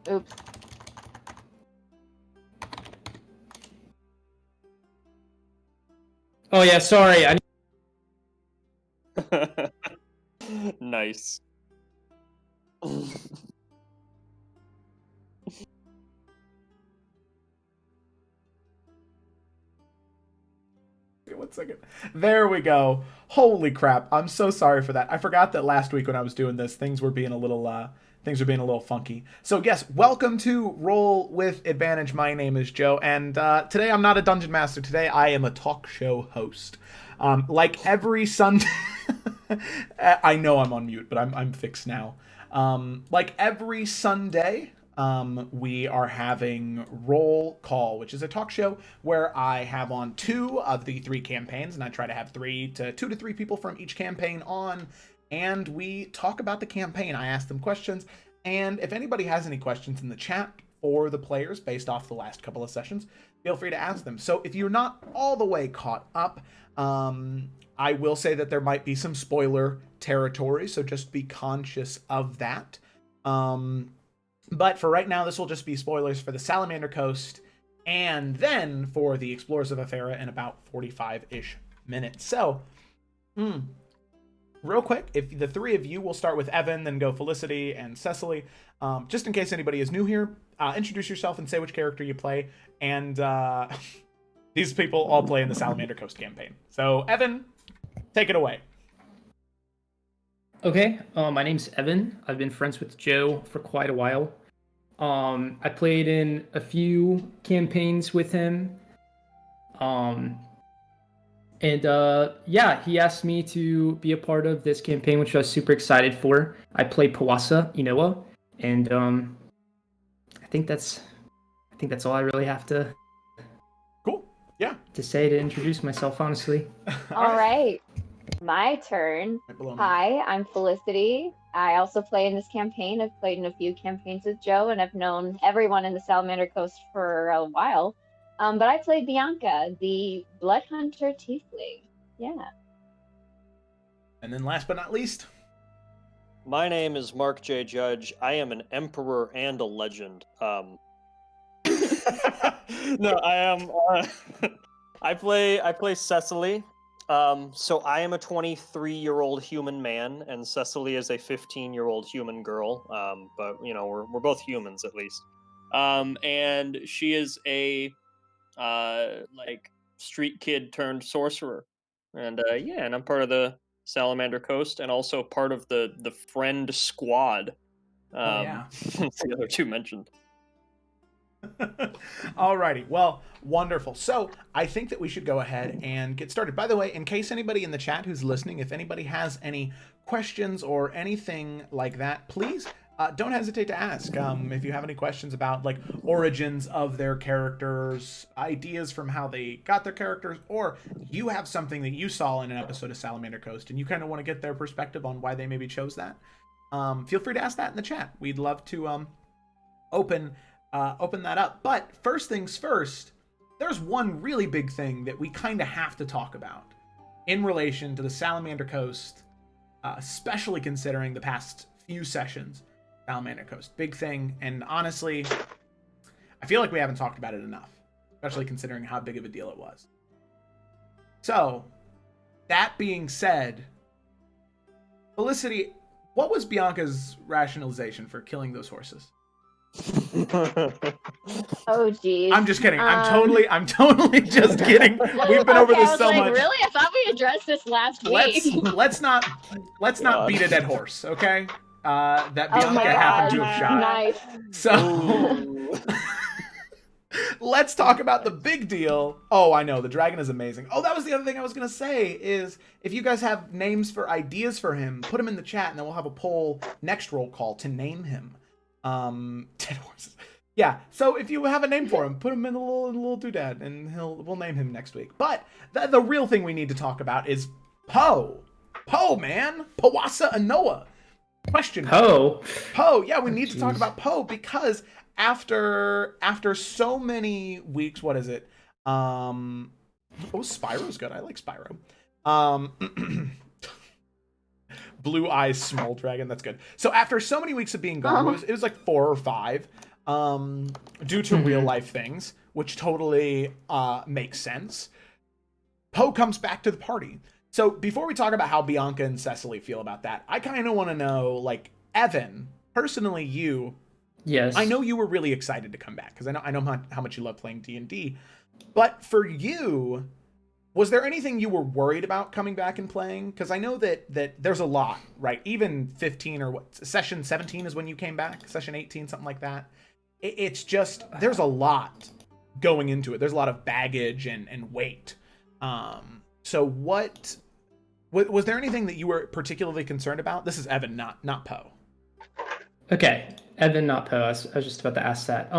Oops. Oh yeah, sorry. Nice. One second. There we go. Holy crap! I'm so sorry for that. I forgot that last week when I was doing this, things were being a little funky. So yes, welcome to Roll with Advantage. My name is Joe, and today I'm not a dungeon master. Today I am a talk show host. Like every Sunday, I know I'm on mute, but I'm fixed now. Like every Sunday, we are having Roll Call, which is a talk show where I have on 2 of the 3 campaigns, and I try to have 2 to 3 people from each campaign on, and we talk about the campaign. I ask them questions, and if anybody has any questions in the chat for the players based off the last couple of sessions, feel free to ask them. So if you're not all the way caught up, I will say that there might be some spoiler territory, so just be conscious of that. But for right now, this will just be spoilers for the Salamander Coast, and then for the Explorers of Athera in about 45-ish minutes. So, real quick, if the 3 of you, will start with Evan, then go Felicity and Cecily. Just in case anybody is new here, introduce yourself and say which character you play. And these people all play in the Salamander Coast campaign. So, Evan, take it away. Okay, my name's Evan. I've been friends with Joe for quite a while. I played in a few campaigns with him. Yeah, he asked me to be a part of this campaign, which I was super excited for. I play Pawasa Inoa, and I think that's all I really have to say to introduce myself, honestly. All right. My turn. Hi, I'm Felicity. I also play in this campaign. I've played in a few campaigns with Joe, and I've known everyone in the Salamander Coast for a while. But I played Bianca, the Blood Hunter Tiefling. Yeah. And then last but not least, my name is Mark J. Judge. I am an emperor and a legend. No, I am. I play Cecily. So I am a 23-year-old human man, and Cecily is a 15-year-old human girl. But you know, we're both humans at least. And she is a like street kid turned sorcerer, and and I'm part of the Salamander Coast, and also part of the friend squad. The other 2 mentioned. Alrighty, well, wonderful. So I think that we should go ahead and get started. By the way, in case anybody in the chat who's listening, if anybody has any questions or anything like that, please don't hesitate to ask. If you have any questions about like origins of their characters, ideas from how they got their characters, or you have something that you saw in an episode of Salamander Coast and you kind of want to get their perspective on why they maybe chose that, feel free to ask that in the chat. We'd love to open that up. But first things first, there's one really big thing that we kind of have to talk about in relation to the Salamander Coast, especially considering the past few sessions. Salamander Coast, big thing, and honestly, I feel like we haven't talked about it enough, especially considering how big of a deal it was. So, that being said, Felicity, what was Bianca's rationalization for killing those horses? Oh geez. I'm just kidding. I'm totally just kidding. We've been over this so much. Really? I thought we addressed this last week. Let's not beat a dead horse, okay? That Bianca happened to have shot. Nice. So let's talk about the big deal. Oh, I know, the dragon is amazing. Oh, that was the other thing I was gonna say is if you guys have names for ideas for him, put them in the chat, and then we'll have a poll next roll call to name him. Dead horses. Yeah, so if you have a name for him, put him in a little doodad, and we'll name him next week. But the real thing we need to talk about is Poe. Poe, man. Pawasa Anoa. Question. Poe. Yeah, we need to talk about Poe because after so many weeks, what is it? Spyro's good. I like Spyro. Blue Eyes Small Dragon, that's good. So after so many weeks of being gone, it was like 4 or 5. due to real life things, which totally makes sense. Poe comes back to the party. So before we talk about how Bianca and Cecily feel about that, I kind of want to know, like, Evan, personally, you. Yes. I know you were really excited to come back because I know how much you love playing D&D. But for you, was there anything you were worried about coming back and playing? Because I know that there's a lot, right? Even 15 or what, session 17 is when you came back, session 18, something like that. It's just, there's a lot going into it. There's a lot of baggage and weight. So what was there anything that you were particularly concerned about? This is Evan, not Poe. Okay, Evan, not Poe. I was just about to ask that.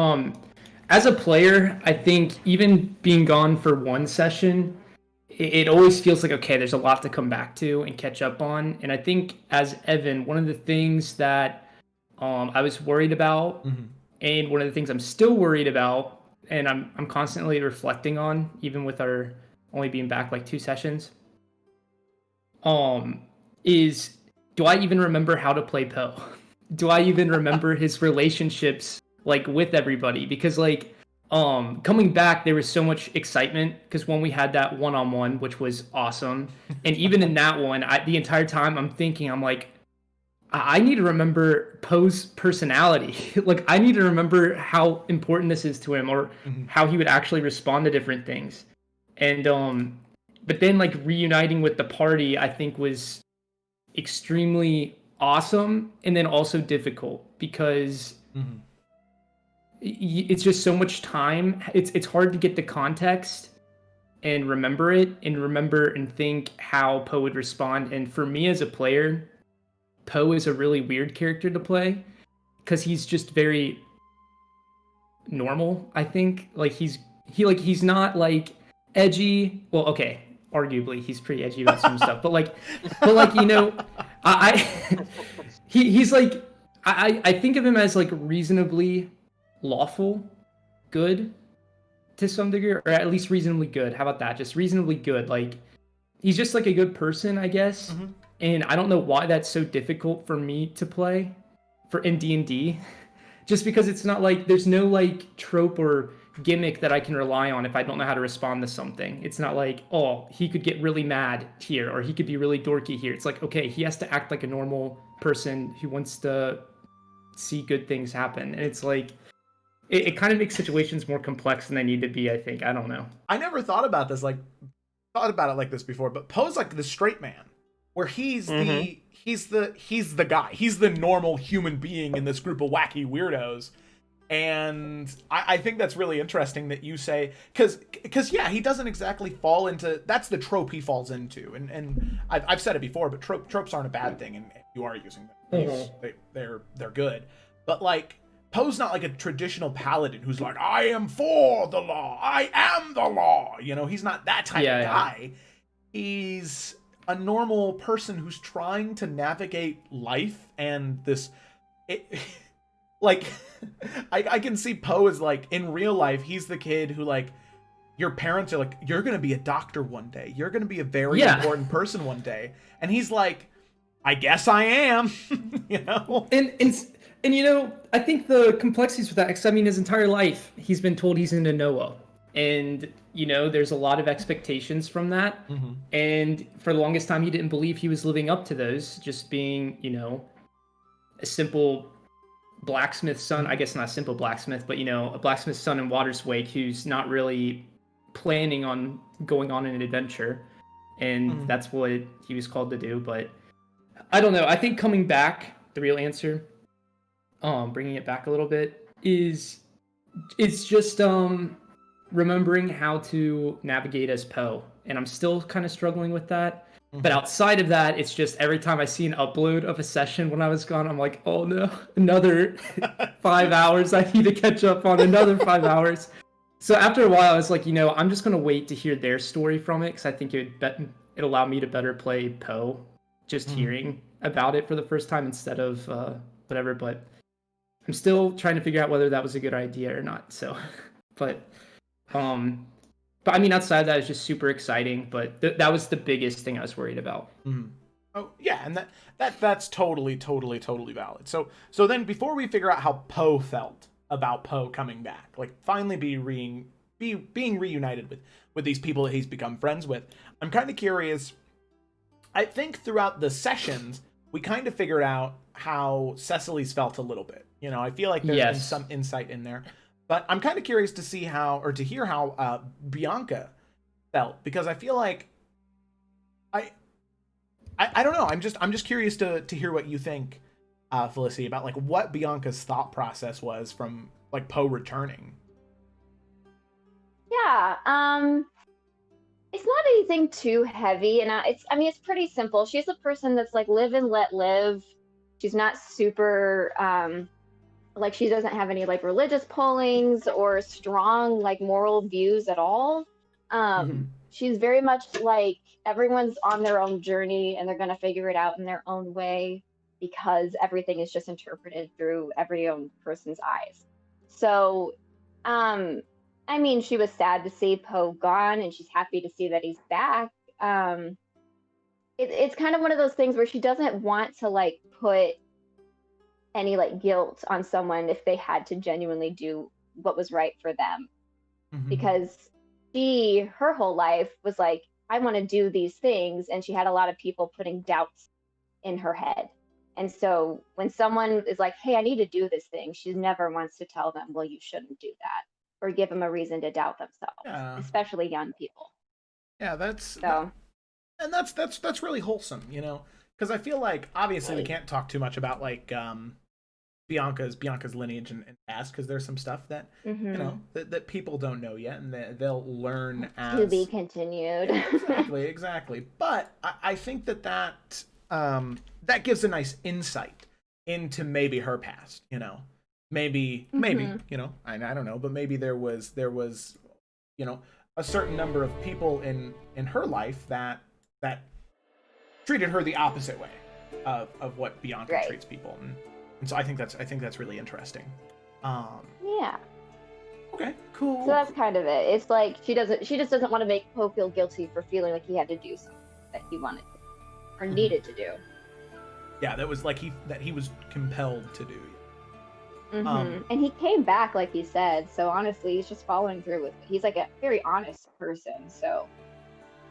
As a player, I think even being gone for one session, it always feels like, okay, there's a lot to come back to and catch up on. And I think as Evan, one of the things that I was worried about, and one of the things I'm still worried about, and I'm constantly reflecting on, even with our only being back like 2 sessions, is, do I even remember how to play Poe? Do I even remember his relationships like with everybody? Because like coming back, there was so much excitement because when we had that one-on-one, which was awesome, and even in that one, the entire time I'm like, I need to remember Poe's personality. Like, I need to remember how important this is to him, or how he would actually respond to different things. And but then like reuniting with the party, I think was extremely awesome, and then also difficult because it's just so much time. It's hard to get the context and remember it, and remember and think how Poe would respond. And for me as a player, Poe is a really weird character to play because he's just very normal. I think like he's not like edgy. Well, okay, arguably he's pretty edgy about some stuff, but like you know, he's like, I think of him as like reasonably lawful good to some degree, or at least reasonably good. How about that? Just reasonably good. Like, he's just like a good person, I guess. And I don't know why that's so difficult for me to play in D&D. Just because it's not like, there's no like trope or gimmick that I can rely on if I don't know how to respond to something. It's not like, oh, he could get really mad here, or he could be really dorky here. It's like, okay, he has to act like a normal person who wants to see good things happen. And it's like, it kind of makes situations more complex than they need to be, I think. I don't know. I never thought about it like this before, but Poe's like the straight man, where he's the guy. He's the normal human being in this group of wacky weirdos. And I think that's really interesting that you say, because yeah, he doesn't exactly fall into, that's the trope he falls into. And I've said it before, but tropes aren't a bad thing, and if you are using them, they're good. But like, Poe's not like a traditional paladin who's like, I am for the law, I am the law. You know, he's not that type of guy. He's a normal person who's trying to navigate life, and this, like, I can see Poe as like, in real life, he's the kid who like, your parents are like, you're going to be a doctor one day. You're going to be a very important person one day. And he's like, I guess I am, you know? And you know, I think the complexities with that, because I mean, his entire life, he's been told he's into Noah. And, you know, there's a lot of expectations from that. And for the longest time, he didn't believe he was living up to those, just being, you know, a simple blacksmith's son. I guess not a simple blacksmith, but, you know, a blacksmith's son in Water's Wake who's not really planning on going on an adventure. And that's what he was called to do. But I don't know. I think coming back, the real answer, bringing it back a little bit, it's just remembering how to navigate as Poe, and I'm still kind of struggling with that. But outside of that, it's just every time I see an upload of a session when I was gone, I'm like, oh no, another 5 hours I need to catch up on, another 5 hours. So after a while, I was like, you know, I'm just gonna wait to hear their story from it, because I think it allow me to better play Poe, just hearing about it for the first time instead of whatever. But I'm still trying to figure out whether that was a good idea or not. So, but I mean, outside of that, it's just super exciting. But that was the biggest thing I was worried about. Oh yeah, and that's totally valid. So then before we figure out how Poe felt about Poe coming back, like finally being reunited with these people that he's become friends with. I'm kind of curious. I think throughout the sessions, we kind of figured out how Cecily's felt a little bit. You know, I feel like there's been some insight in there, but I'm kind of curious to see to hear how Bianca felt, because I feel like I don't know. I'm just curious to hear what you think, Felicity, about like what Bianca's thought process was from like Poe returning. Yeah, it's not anything too heavy, and it's pretty simple. She's a person that's like live and let live. She's not super like, she doesn't have any like religious pullings or strong like moral views at all. She's very much like, everyone's on their own journey and they're going to figure it out in their own way, because everything is just interpreted through every own person's eyes. So, I mean, she was sad to see Poe gone, and she's happy to see that he's back. It's kind of one of those things where she doesn't want to like put any like guilt on someone if they had to genuinely do what was right for them, because her whole life was like, I want to do these things, and she had a lot of people putting doubts in her head. And so when someone is like, hey, I need to do this thing, she never wants to tell them, well, you shouldn't do that, or give them a reason to doubt themselves, especially young people. Yeah, that's really wholesome, you know, because I feel like obviously we can't talk too much about like Bianca's lineage and past, because there's some stuff that you know that people don't know yet, and they'll learn as to be continued. exactly. But I think that gives a nice insight into maybe her past, you know. Maybe you know, I don't know, but maybe there was you know, a certain number of people in her life that treated her the opposite way of what Bianca treats people, and so I think that's really interesting. Yeah. Okay, cool. So that's kind of it. It's like she just doesn't want to make Poe feel guilty for feeling like he had to do something that he wanted to, or needed to do. Yeah, that was like he was compelled to do. And he came back, like he said. So honestly, he's just following through with it. He's like a very honest person. So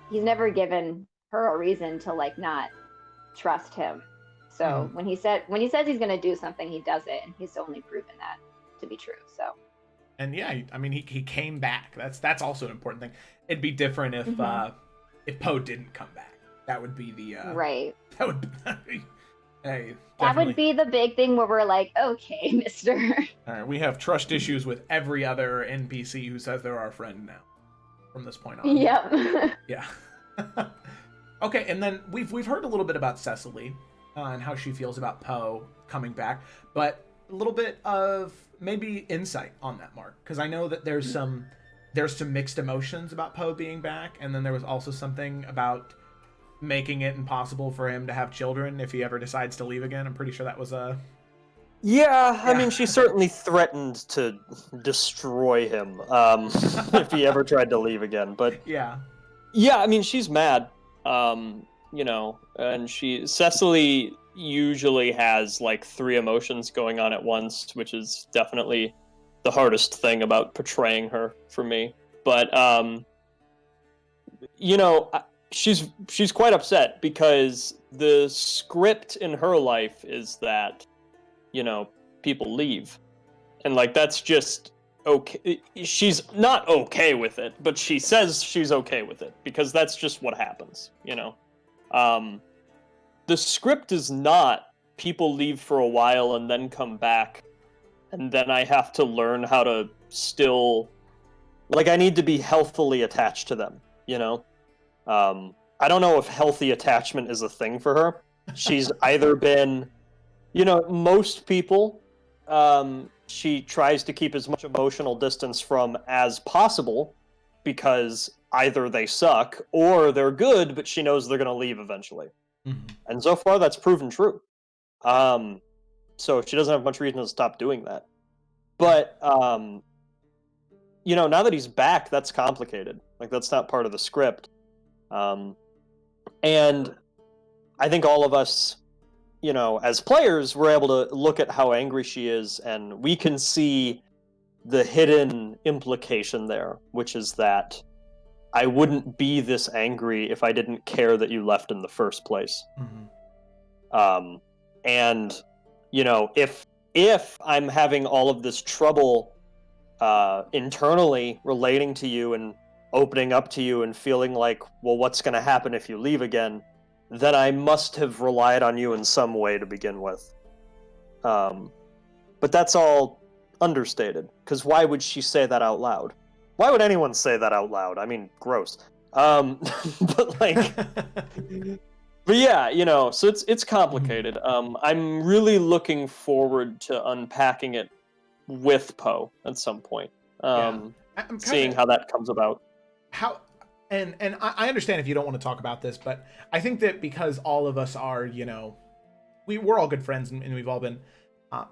he's never given her a reason to like not trust him. So when he says he's going to do something, he does it, and he's only proven that to be true. So. And yeah, I mean, he came back. That's also an important thing. It'd be different if Poe didn't come back. That would be the right. That would be. Hey, that would be the big thing where we're like, okay, mister. All right, we have trust issues with every other NPC who says they're our friend now, from this point on. Yep. Yeah. Okay, and then we've heard a little bit about Cecily and how she feels about Poe coming back, but a little bit of maybe insight on that, Mark, because I know that there's some mixed emotions about Poe being back, and then there was also something about making it impossible for him to have children if he ever decides to leave again. I'm pretty sure that was a... Yeah, I mean, she certainly threatened to destroy him if he ever tried to leave again. But yeah, I mean, she's mad, you know, and Cecily usually has like 3 emotions going on at once, which is definitely the hardest thing about portraying her for me. But you know, she's quite upset because the script in her life is that, you know, people leave, and like that's just okay. She's not okay with it, but she says she's okay with it because that's just what happens, you know. The script is not people leave for a while and then come back, and then I have to learn how to still, like, I need to be healthfully attached to them, you know. I don't know if healthy attachment is a thing for her. She's either been, you know, most people, she tries to keep as much emotional distance from as possible because either they suck or they're good, but she knows they're going to leave eventually. And so far, that's proven true. So she doesn't have much reason to stop doing that. But, you know, now that he's back, that's complicated. Like, that's not part of the script. And I think all of us as players, we're able to look at how angry she is, and we can see the hidden implication there, which is that I wouldn't be this angry if I didn't care that you left in the first place. Mm-hmm. And if I'm having all of this trouble internally relating to you and opening up to you and feeling like, well, what's going to happen if you leave again, then I must have relied on you in some way to begin with. But that's all understated, because why would she say that out loud? Why would anyone say that out loud? I mean, gross. But yeah, so it's complicated. I'm really looking forward to unpacking it with Poe at some point. Seeing how that comes about. And I understand if you don't want to talk about this, but I think that because all of us are, we're all good friends and we've all been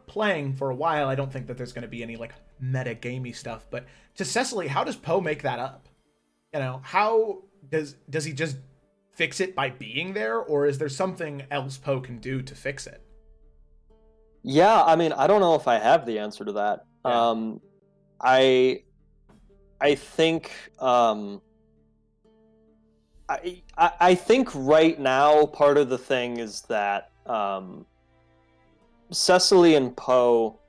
playing for a while, I don't think that there's going to be any like meta gamey stuff. But to Cecily, how does Poe make that up? How does he just fix it by being there, or is there something else Poe can do to fix it? Yeah, I mean, I don't know if I have the answer to that. Yeah. I think I think right now part of the thing is that Cecily and Poe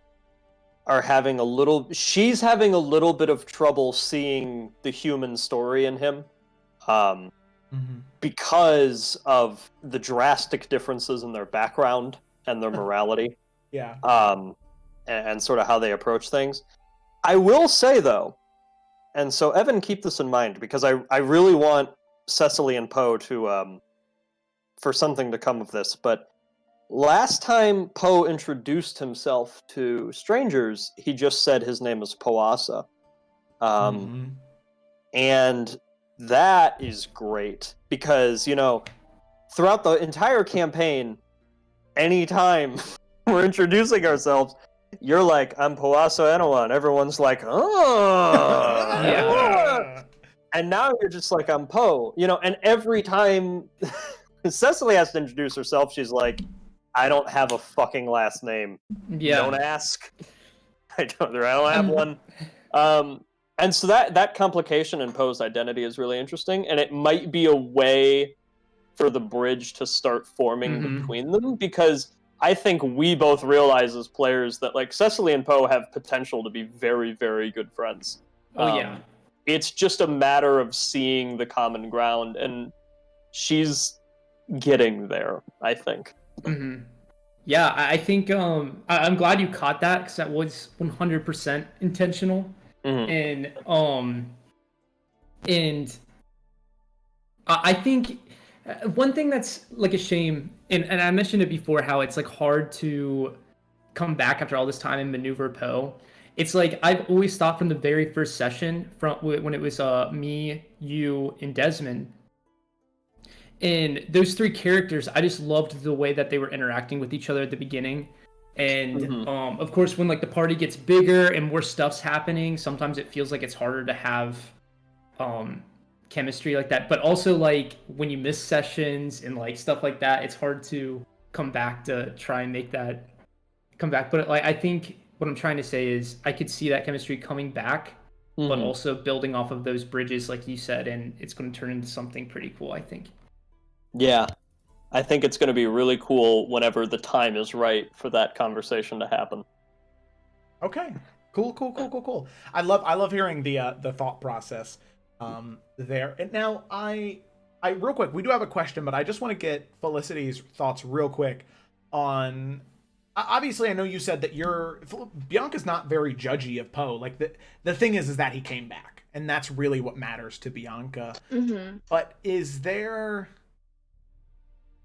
are she's having a little bit of trouble seeing the human story in him. Because of the drastic differences in their background and their morality. Yeah. And sort of how they approach things. I will say, though, and so Evan, keep this in mind, because I really want Cecily and Poe to, for something to come of this, but last time Poe introduced himself to strangers, he just said his name is Poasa. And that is great, because, throughout the entire campaign, anytime we're introducing ourselves, you're like, I'm Poasa Enowa, and everyone's like, oh! Yeah. And now you're just like, I'm Poe, and every time Cecily has to introduce herself, she's like, I don't have a fucking last name. Yeah. Don't ask. I don't have one. And so that complication in Poe's identity is really interesting, and it might be a way for the bridge to start forming between them, because I think we both realize as players that like Cecily and Poe have potential to be very, very good friends. Yeah. It's just a matter of seeing the common ground, and she's getting there, I think. Yeah, I think I'm glad you caught that, because that was 100% intentional. And I think one thing that's like a shame, and I mentioned it before, how it's like hard to come back after all this time and maneuver Poe. It's like I've always thought from the very first session, from when it was me, you, and Desmond, and those three characters, I just loved the way that they were interacting with each other at the beginning. And of course, when like the party gets bigger and more stuff's happening, sometimes it feels like it's harder to have chemistry like that. But also, like, when you miss sessions and like stuff like that, it's hard to come back to try and make that come back. But like, I think what I'm trying to say is I could see that chemistry coming back, but also building off of those bridges, like you said, and it's going to turn into something pretty cool, I think. Yeah, I think it's going to be really cool whenever the time is right for that conversation to happen. Okay, cool. I love hearing the thought process there. And now I real quick, we do have a question, but I just want to get Felicity's thoughts real quick on. Obviously, I know you said that Bianca's not very judgy of Poe. Like the thing is that he came back, and that's really what matters to Bianca. But is there?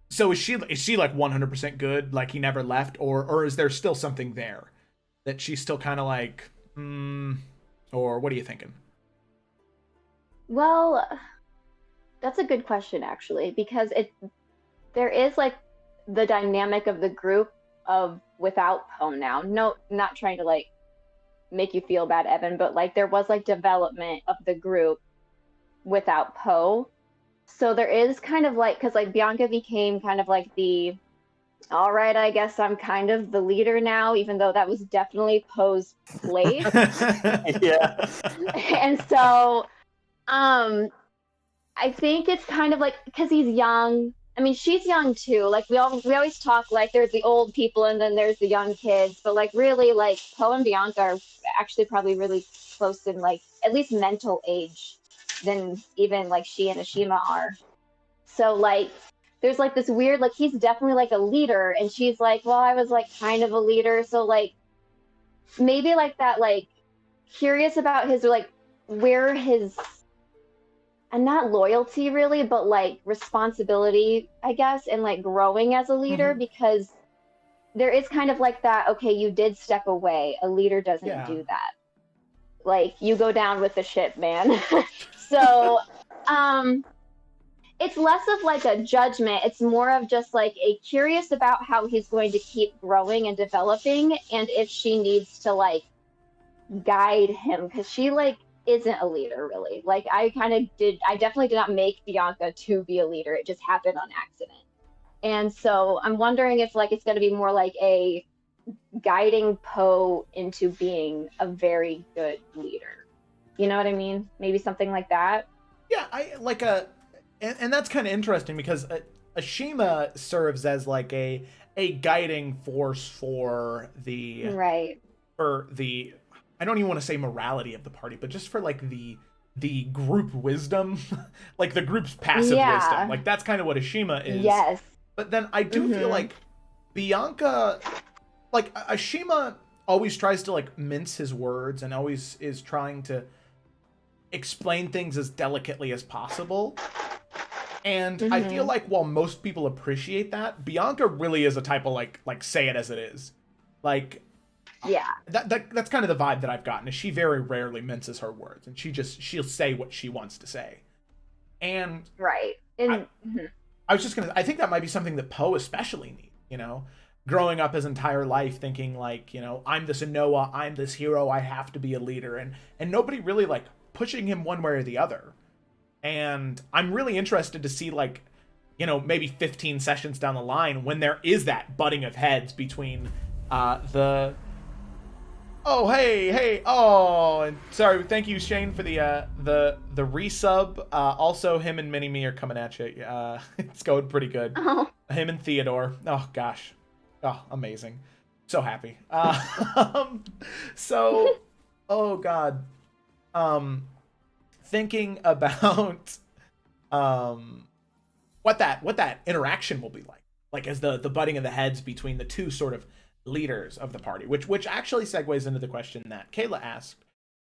So is she like 100% good? Like he never left, or is there still something there that she's still kind of like, or what are you thinking? Well, that's a good question actually, because there is like the dynamic of the group of without Poe now. No, not trying to like make you feel bad, Evan, but like there was like development of the group without Poe. So there is kind of like, because like Bianca became kind of like the all right, I guess I'm kind of the leader now, even though that was definitely Poe's place. Yeah. And so, I think it's kind of like because he's young. I mean, she's young too. Like we always talk like there's the old people and then there's the young kids, but like really, like Poe and Bianca are actually probably really close in like at least mental age than even like she and Ashima are. So like there's like this weird like he's definitely like a leader and she's like, well, I was like kind of a leader. So like maybe like that like curious about his like where his and not loyalty really, but like responsibility, I guess, and like growing as a leader because there is kind of like that, okay, you did step away. A leader doesn't do that. Like you go down with the ship, man. So it's less of like a judgment. It's more of just like a curious about how he's going to keep growing and developing and if she needs to like guide him because she like isn't a leader really. Like I definitely did not make Bianca to be a leader. It just happened on accident. And so I'm wondering if like it's going to be more like a guiding Poe into being a very good leader. You know what I mean? Maybe something like that. Yeah, I like and that's kind of interesting because Ashima serves as like a guiding force for the right. For the I don't even want to say morality of the party, but just for like the group wisdom, like the group's passive wisdom. Like that's kind of what Ashima is. Yes. But then I do feel like Bianca, like Ashima always tries to like mince his words and always is trying to explain things as delicately as possible. And I feel like while most people appreciate that, Bianca really is a type of like say it as it is. Like yeah, that's kind of the vibe that I've gotten is she very rarely minces her words and she'll say what she wants to say. And right. I was just gonna I think that might be something that Poe especially needs, you know, growing up his entire life thinking like, you know, I'm this Anoa, I'm this hero, I have to be a leader, and nobody really like pushing him one way or the other. And I'm really interested to see like, you know, maybe 15 sessions down the line when there is that butting of heads between the and sorry, thank you Shane for the resub. Also him and Mini Me are coming at you. It's going pretty good. Oh. Him and Theodore. Oh gosh. Oh, amazing. So happy. So oh god. Thinking about what that interaction will be like as the butting of the heads between the two sort of leaders of the party, which actually segues into the question that Kayla asked,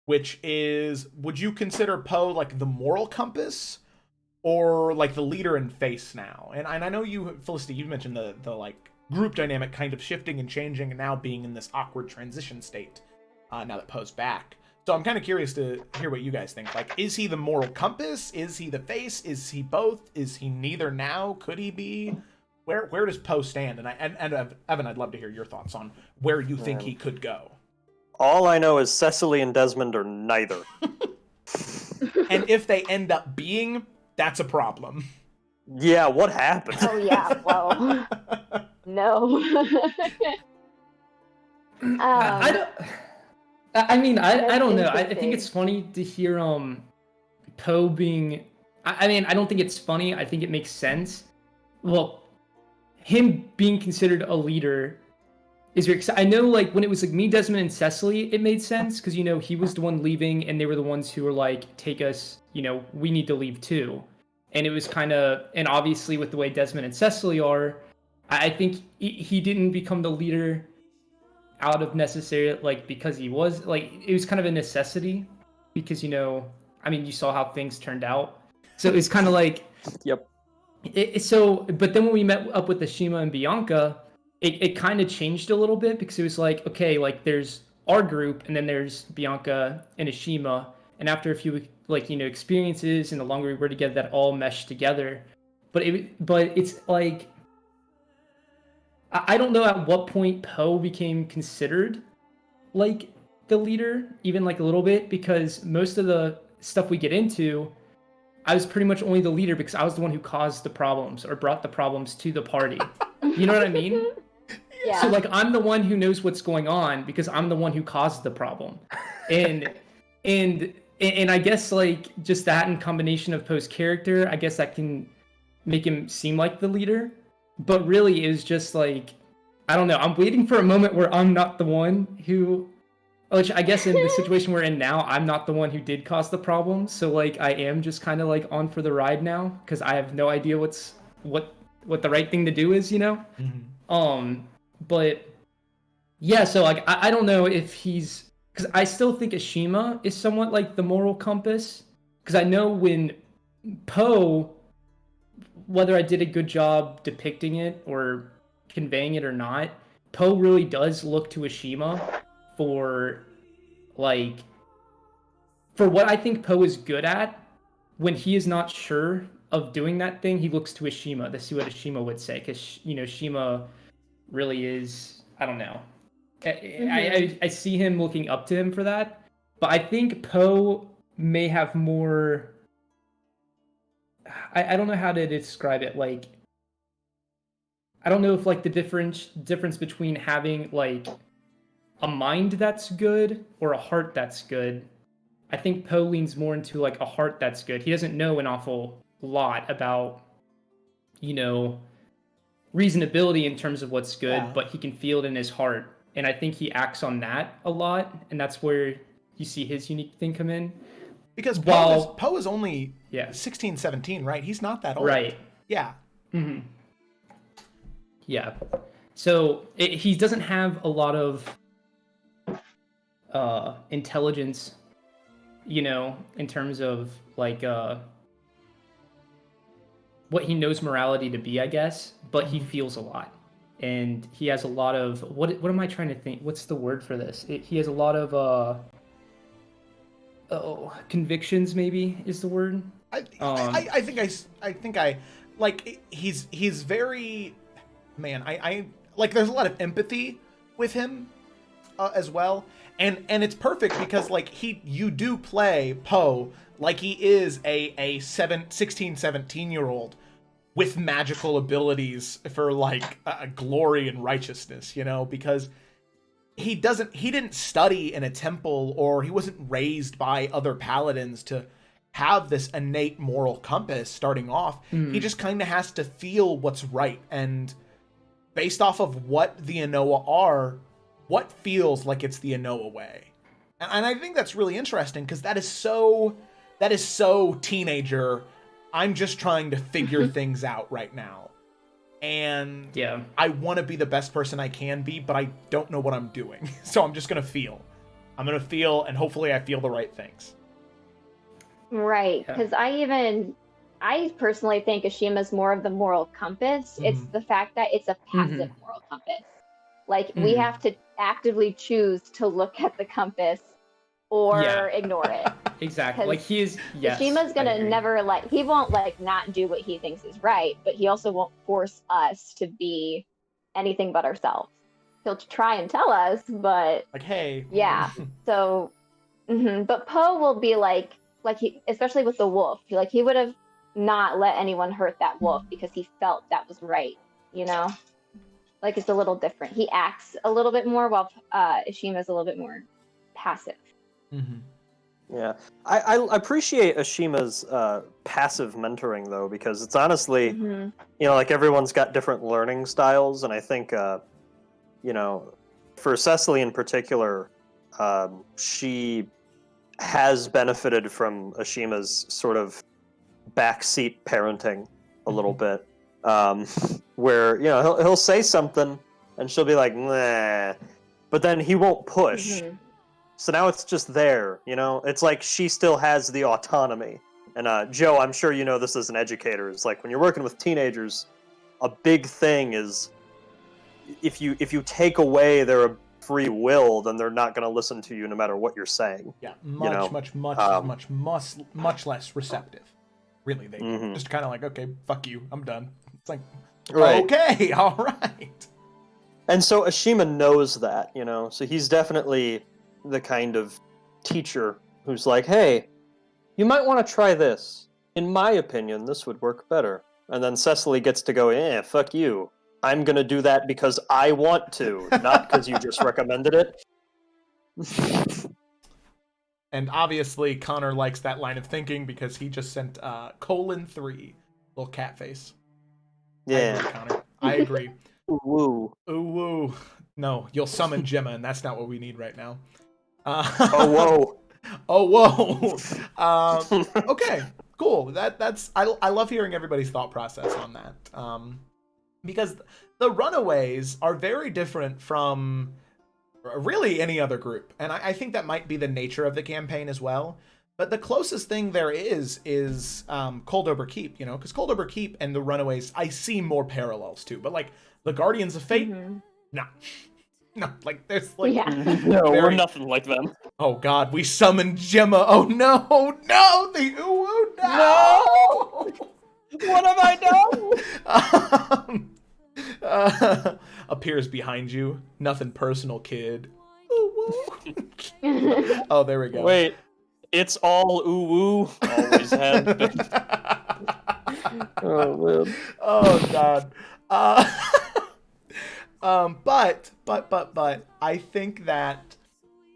which is, would you consider Poe like the moral compass or like the leader and face now? And I know you, Felicity, you mentioned the like group dynamic kind of shifting and changing and now being in this awkward transition state now that Poe's back. So I'm kind of curious to hear what you guys think. Like, is he the moral compass? Is he the face? Is he both? Is he neither now? Could he be? Where does Poe stand? And Evan, I'd love to hear your thoughts on where you think he could go. All I know is Cecily and Desmond are neither. And if they end up being, that's a problem. Yeah, what happened? Oh yeah, well, no. I don't know. I think it's funny to hear Poe being. I mean, I don't think it's funny. I think it makes sense. Well, him being considered a leader is very exciting. I know, like, when it was like me, Desmond, and Cecily, it made sense because, you know, he was the one leaving and they were the ones who were like, take us, you know, we need to leave too. And it was kind of, and obviously with the way Desmond and Cecily are, I think he didn't become the leader out of necessarily, like, because he was, like, it was kind of a necessity because, you know, I mean, you saw how things turned out. So it's kind of like, Yep. But then when we met up with Ashima and Bianca, it kind of changed a little bit because it was like, okay, like there's our group and then there's Bianca and Ashima, and after a few like, you know, experiences and the longer we were together, that all meshed together. But it's like, I don't know at what point Poe became considered like the leader, even like a little bit, because most of the stuff we get into, I was pretty much only the leader because I was the one who caused the problems or brought the problems to the party. You know what I mean? Yeah. So like I'm the one who knows what's going on because I'm the one who caused the problem. And I guess like just that in combination of Poe's character, I guess that can make him seem like the leader. But really is just like, I don't know, I'm waiting for a moment where I'm not the one who, which I guess in the situation we're in now, I'm not the one who did cause the problem. So like I am just kind of like on for the ride now because I have no idea what the right thing to do is, you know? Mm-hmm. But yeah, so like I don't know if he's, because I still think Ashima is somewhat like the moral compass. Because I know when Poe, whether I did a good job depicting it or conveying it or not, Poe really does look to Ashima for like for what I think Poe is good at. When he is not sure of doing that thing, he looks to Ashima to see what Ashima would say. Because you know Shima really is, I don't know. I see him looking up to him for that, but I think Poe may have more. I don't know how to describe it. Like, I don't know if like the difference between having like a mind that's good or a heart that's good. I think Poe leans more into like a heart that's good. He doesn't know an awful lot about, you know, reasonability in terms of what's good, but he can feel it in his heart. And I think he acts on that a lot, and that's where you see his unique thing come in. Because Poe is only 16, 17, right? He's not that old. Right. Yeah. Mm-hmm. Yeah. So he doesn't have a lot of intelligence, you know, in terms of like what he knows morality to be, I guess, but he feels a lot. And he has a lot of what am I trying to think? What's the word for this? He has a lot of convictions, maybe is the word. I think like he's very, man, I like there's a lot of empathy with him as well, and it's perfect because like you do play Poe like he is a 16, 17-year-old with magical abilities for like glory and righteousness, you know, because he didn't study in a temple or he wasn't raised by other paladins to have this innate moral compass starting off. He just kind of has to feel what's right, and based off of what the Anoa are, what feels like it's the Anoa way. And I think that's really interesting because that is so teenager. I'm just trying to figure things out right now. And I want to be the best person I can be, but I don't know what I'm doing. So I'm just going to feel. I'm going to feel, and hopefully I feel the right things. Right, because I personally think Ashima's more of the moral compass. It's the fact that it's a passive moral compass. Like, we have to actively choose to look at the compass or ignore it. Exactly. Like Ashima's gonna never he won't not do what he thinks is right, but he also won't force us to be anything but ourselves. He'll try and tell us, but like, hey. Yeah. So but Poe will be like he, especially with the wolf, he would have not let anyone hurt that wolf because he felt that was right, you know? Like, it's a little different. He acts a little bit more while Ashima's a little bit more passive. Yeah, I appreciate Ashima's passive mentoring though, because it's honestly, you know, like everyone's got different learning styles, and I think, you know, for Cecily in particular, she has benefited from Ashima's sort of backseat parenting a little bit, where, you know, he'll say something and she'll be like, nah, but then he won't push. So now it's just there, you know? It's like she still has the autonomy. And Joe, I'm sure you know this as an educator. It's like when you're working with teenagers, a big thing is if you take away their free will, then they're not going to listen to you no matter what you're saying. Yeah, much less receptive. Really, they just kind of like, okay, fuck you, I'm done. It's like, okay, all right. And so Ashima knows that, you know? So he's definitely the kind of teacher who's like, hey, you might want to try this. In my opinion, this would work better. And then Cecily gets to go, fuck you. I'm gonna do that because I want to, not because you just recommended it. And obviously, Connor likes that line of thinking because he just sent :3, little cat face. Yeah. I agree, Connor. I agree. Ooh, woo. Ooh, woo. No, you'll summon Gemma, and that's not what we need right now. Oh, whoa. Oh, whoa. Okay, cool. That's I love hearing everybody's thought process on that. Because the Runaways are very different from really any other group, and I think that might be the nature of the campaign as well. But the closest thing there is Coldover Keep, because Coldover Keep and the Runaways, I see more parallels too. But like the Guardians of Fate, no, like there's like no, we're nothing like them. Oh God, we summoned Gemma. Oh no, the Uwu, no! What have I done? Appears behind you. Nothing personal, kid. Uwu. Oh, there we go. Wait, it's all uwu. Always have been. Oh man. Oh God. But I think that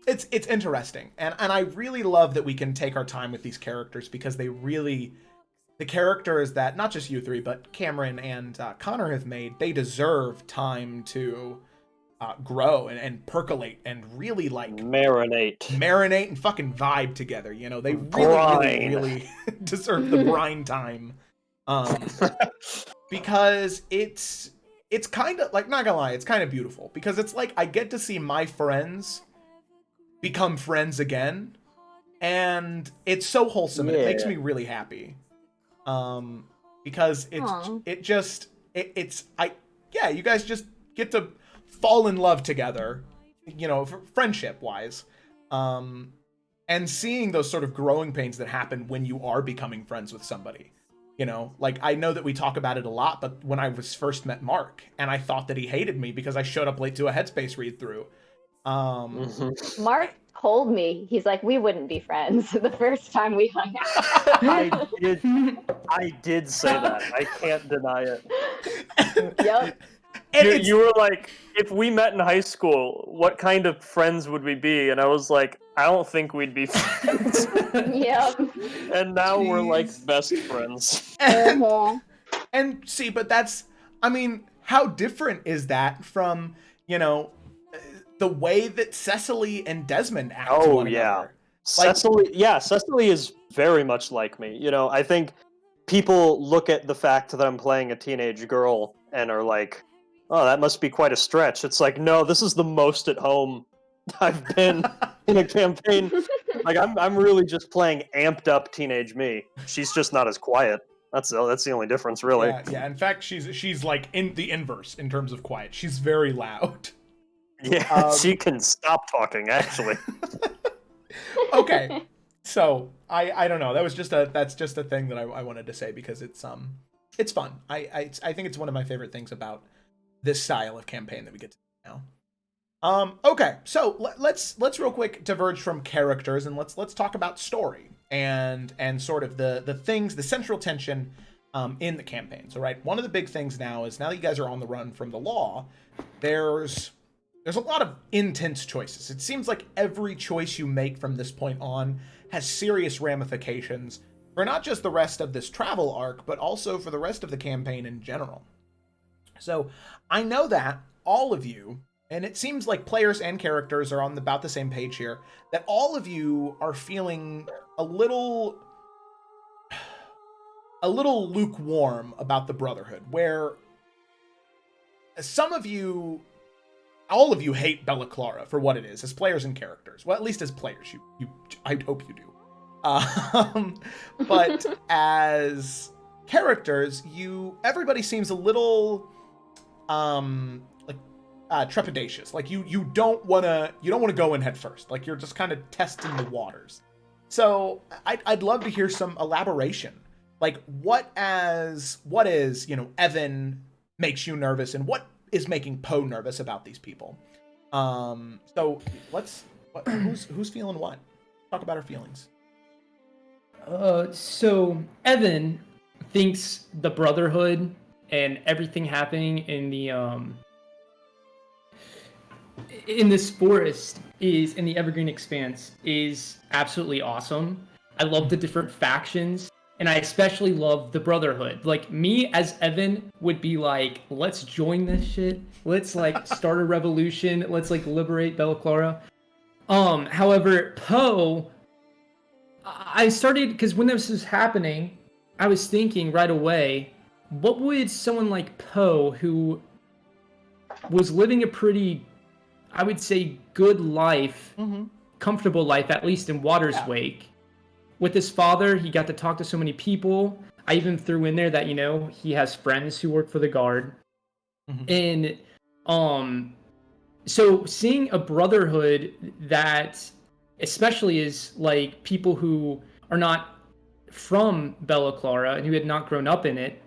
it's interesting, and I really love that we can take our time with these characters because the characters that not just you three but Cameron and Connor have made, they deserve time to grow and percolate and really like marinate and fucking vibe together. They really deserve the brine time. Because it's kind of like, not gonna lie, it's kind of beautiful because it's like I get to see my friends become friends again, and it's so wholesome and it makes me really happy. Because you guys just get to fall in love together, friendship wise. And seeing those sort of growing pains that happen when you are becoming friends with somebody. Like I know that we talk about it a lot, but when I was first met Mark and I thought that he hated me because I showed up late to a Headspace read through. Mark told me, he's like, we wouldn't be friends the first time we hung out. I did say that. I can't deny it. Yep. You were like, if we met in high school, what kind of friends would we be? And I was like, I don't think we'd be friends. Yep. And now we're like best friends. And see, but that's, how different is that from, the way that Cecily and Desmond act to one another? Cecily is very much like me. I think people look at the fact that I'm playing a teenage girl and are like, oh, that must be quite a stretch. It's like, no, this is the most at home I've been in a campaign. Like, I'm really just playing amped up teenage me. She's just not as quiet. That's the only difference, really. Yeah. In fact, she's like in the inverse in terms of quiet. She's very loud. Yeah, she can stop talking, actually. Okay, so I don't know. That's just a thing that I wanted to say because it's fun. I think it's one of my favorite things about this style of campaign that we get to do now. Okay, so let's real quick diverge from characters and let's talk about story and sort of the things, the central tension in the campaign. So right, one of the big things now is, now that you guys are on the run from the law, there's a lot of intense choices. It seems like every choice you make from this point on has serious ramifications for not just the rest of this travel arc, but also for the rest of the campaign in general. So I know that all of you, and it seems like players and characters are on about the same page here, that all of you are feeling a little lukewarm about the Brotherhood, where all of you hate Bella Clara for what it is, as players and characters. Well, at least as players, I hope you do. But as characters, everybody seems a little trepidatious. Like you don't want to go in head first. Like you're just kind of testing the waters. So I'd love to hear some elaboration. Like what is Evan makes you nervous, and what is making Poe nervous about these people. So who's feeling what? Talk about our feelings. So Evan thinks the Brotherhood and everything happening in this forest is in the Evergreen Expanse is absolutely awesome. I love the different factions, and I especially love the Brotherhood. Like, me as Evan would be like, let's join this shit. Let's like start a revolution. Let's like liberate Be'laklara. However, Poe, I started, because when this was happening, I was thinking right away, what would someone like Poe, who was living a pretty, I would say, good life, comfortable life, at least in Water's Wake. With his father, he got to talk to so many people. I even threw in there that, you know, he has friends who work for the Guard. And so seeing a Brotherhood that especially is like people who are not from Be'laklara and who had not grown up in it,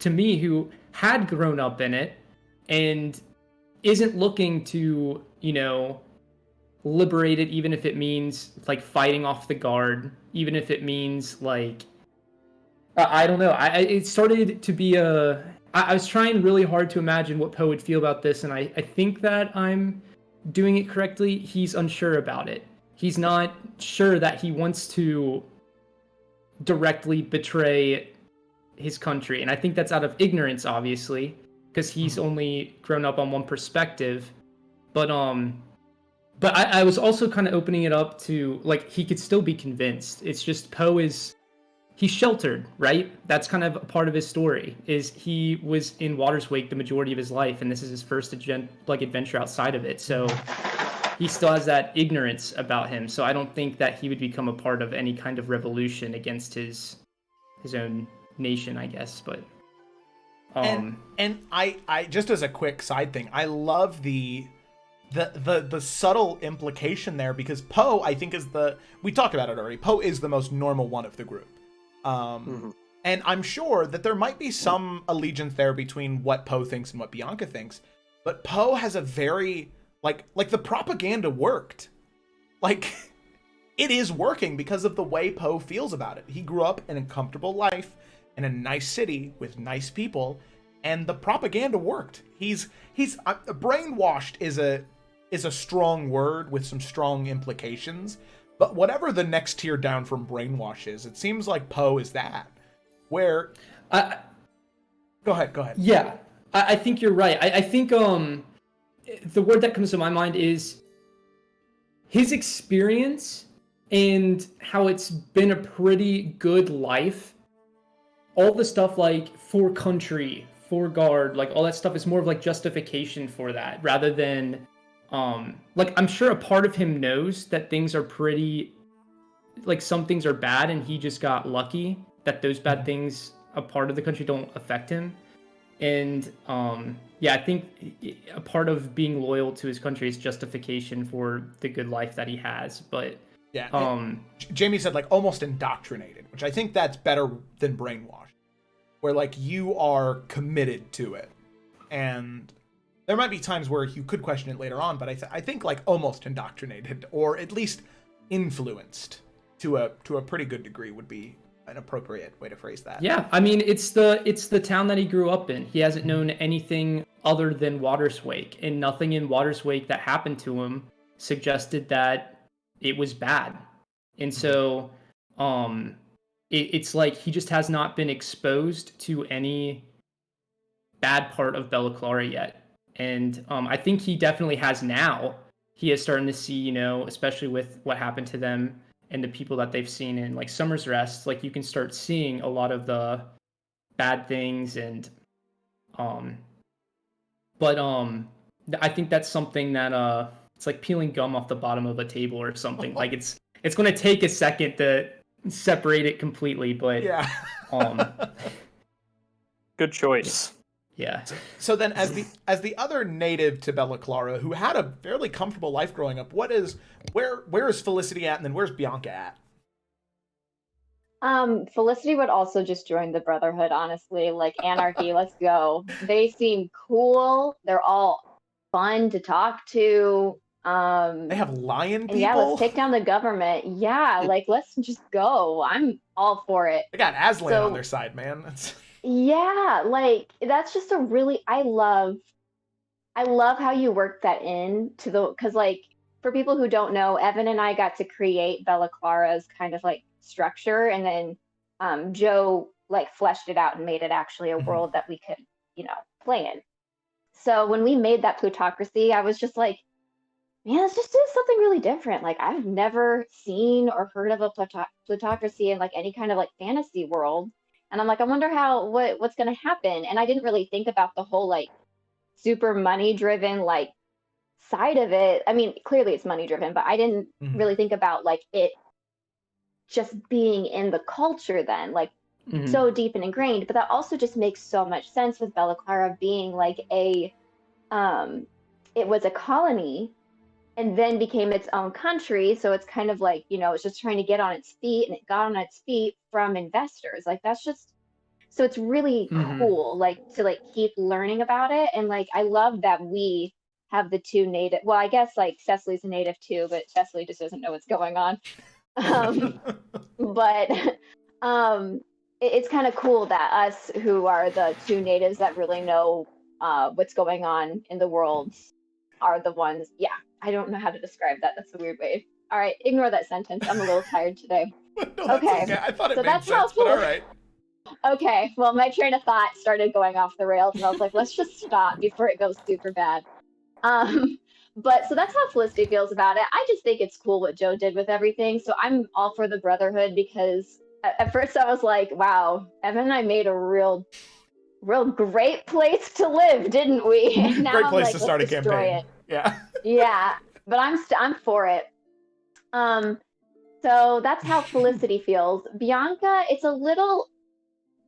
to me, who had grown up in it and isn't looking to, you know, liberate it, even if it means like fighting off the Guard, even if it means like, I don't know. It started to be I was trying really hard to imagine what Poe would feel about this, and I think that I'm doing it correctly. He's unsure about it. He's not sure that he wants to directly betray his country, and I think that's out of ignorance, obviously, because he's only grown up on one perspective. But I was also kind of opening it up to, like, he could still be convinced. It's just Poe he's sheltered, right? That's kind of a part of his story, is he was in Water's Wake the majority of his life, and this is his first adventure outside of it. So he still has that ignorance about him. So I don't think that he would become a part of any kind of revolution against his own nation, I guess. But and I just as a quick side thing, I love the subtle implication there, because Poe, I think, we talked about it already. Poe is the most normal one of the group. And I'm sure that there might be some allegiance there between what Poe thinks and what Bianca thinks, but Poe has a very, like the propaganda worked. Like, it is working because of the way Poe feels about it. He grew up in a comfortable life in a nice city with nice people, and the propaganda worked. He's brainwashed is a strong word with some strong implications. But whatever the next tier down from brainwash is, it seems like Poe is that. Where... Go ahead. Yeah, I think you're right. I think the word that comes to my mind is his experience and how it's been a pretty good life. All the stuff like for country, for Guard, like all that stuff is more of like justification for that, rather than... like, I'm sure a part of him knows that things are pretty, like, some things are bad, and he just got lucky that those bad things, a part of the country, don't affect him. And, yeah, I think a part of being loyal to his country is justification for the good life that he has. But, yeah, Jamie said, like, almost indoctrinated, which I think that's better than brainwashed, where, like, you are committed to it. And there might be times where you could question it later on, but I think like almost indoctrinated, or at least influenced to a pretty good degree, would be an appropriate way to phrase that. Yeah, I mean, it's the town that he grew up in. He hasn't known anything other than Water's Wake, and nothing in Water's Wake that happened to him suggested that it was bad. And so it's like he just has not been exposed to any bad part of Be'laklara yet. And I think he definitely has now. He is starting to see, you know, especially with what happened to them and the people that they've seen in like Summer's Rest, like you can start seeing a lot of the bad things. And but I think that's something that it's like peeling gum off the bottom of a table or something. Like it's going to take a second to separate it completely, but yeah. Good choice. Yeah. So then, as the other native to Be'laklara who had a fairly comfortable life growing up, where is Felicity at, and then where's Bianca at? Felicity would also just join the Brotherhood, honestly. Like, anarchy, let's go. They seem cool. They're all fun to talk to. They have lion people. Yeah, let's take down the government. Yeah, like let's just go. I'm all for it. They got Aslan on their side, man. Yeah, like that's just a really I love how you work that in to the because like for people who don't know, Evan and I got to create Bella Clara's kind of like structure, and then Joe like fleshed it out and made it actually a Mhm. world that we could, you know, play in. So when we made that plutocracy, I was just like, man, let's just do something really different. Like I've never seen or heard of a plutocracy in like any kind of like fantasy world. And I'm like, I wonder how what's gonna happen. And I didn't really think about the whole like super money driven like side of it. I mean, clearly it's money driven, but I didn't Mhm. really think about like it just being in the culture then, like Mhm. so deep and ingrained. But that also just makes so much sense with Bella Clara being like a um it was a colony and then became its own country. So it's kind of like, you know, it's just trying to get on its feet and it got on its feet from investors. Like that's just so it's really Mhm. cool like to like keep learning about it. And like I love that we have the two native well, I guess like Cecily's a native too, but Cecily just doesn't know what's going on. Um but it's kind of cool that us who are the two natives that really know what's going on in the world are the ones. Yeah, I don't know how to describe that. That's a weird way. All right, ignore that sentence. I'm a little tired today. No, that's Okay, okay. I thought it so made that's sense, but all helpful. right. Okay, well, my train of thought started going off the rails, and I was like, let's just stop before it goes super bad. Um, but so that's how Felicity feels about it. I just think it's cool what Joe did with everything. So I'm all for the brotherhood because at first I was like, wow, Evan and I made a real great place to live, didn't we? And now Great I'm place like, to let's start a destroy campaign. it. Yeah. Yeah, but I'm for it. Um, so that's how Felicity feels. Bianca, it's a little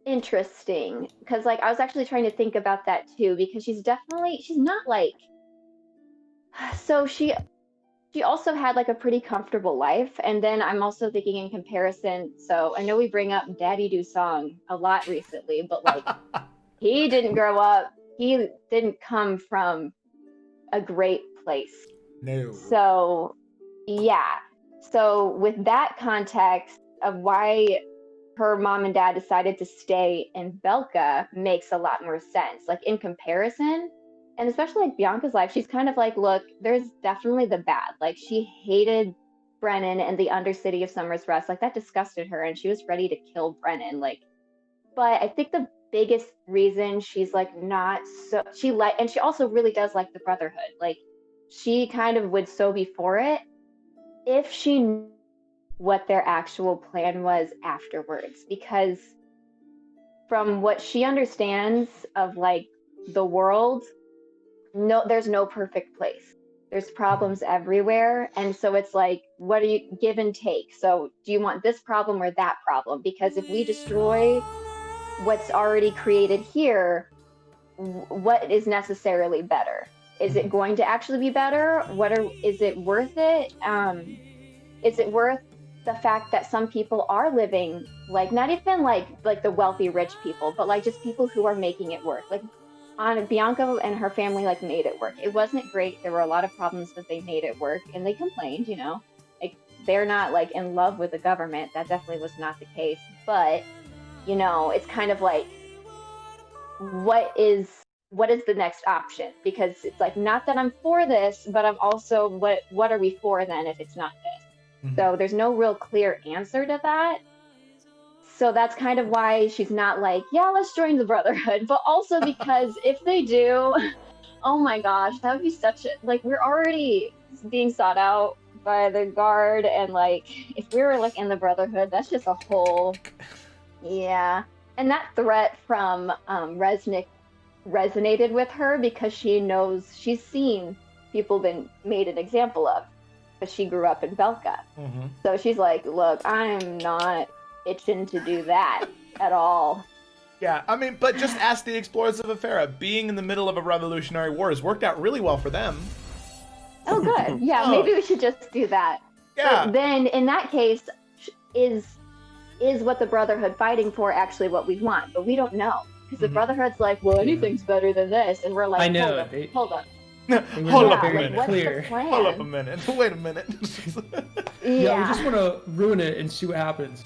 interesting because like I was actually trying to think about that too because she's not like so she also had like a pretty comfortable life. And then I'm also thinking in comparison, so I know we bring up Daddy Do Song a lot recently, but like he didn't grow up, he didn't come from a great place. No. So yeah. So with that context of why her mom and dad decided to stay in Belka makes a lot more sense. Like in comparison, and especially like Bianca's life, she's kind of like, look, there's definitely the bad. Like she hated Brennan and the Undercity of Summer's Rest. Like that disgusted her and she was ready to kill Brennan. Like, but I think the biggest reason she's like not so she like and she also really does like the Brotherhood. Like she kind of would so be for it if she knew what their actual plan was afterwards because from what she understands of like the world, no there's no perfect place. There's problems everywhere, and so it's like what do you give and take? So do you want this problem or that problem? Because if we destroy what's already created here, what is necessarily better? Is it going to actually be better? Is it worth it? Is it worth the fact that some people are living like not even like the wealthy rich people, but like just people who are making it work? Like on Bianca and her family like made it work. It wasn't great. There were a lot of problems, but they made it work and they complained, you know. Like they're not like in love with the government. That definitely was not the case. But, you know, it's kind of like what is the next option? Because it's like not that I'm for this, but I'm also what are we for then if it's not this? Mhm. So there's no real clear answer to that. So that's kind of why she's not like, yeah, let's join the Brotherhood. But also because if they do, oh my gosh, that would be such a like we're already being sought out by the guard and like if we were like in the Brotherhood, that's just a whole yeah. And that threat from Resnick resonated with her because she knows she's seen people been made an example of because she grew up in Belka. Mhm. So she's like, look, I'm not itching to do that at all. Yeah, I mean, but just ask the explorers of Afera. Being in the middle of a revolutionary war has worked out really well for them. Oh, good. Yeah, Oh. maybe we should just do that. Yeah. But then in that case, is what the Brotherhood fighting for actually what we want? But we don't know. Because the Mhm. Brotherhood's like, well, anything's better than this. And we're like, I know. hold up. They were Hold not up a very minute. What's clear. the plan? Hold up a minute. Wait a minute. Yeah, we just want to ruin it and see what happens.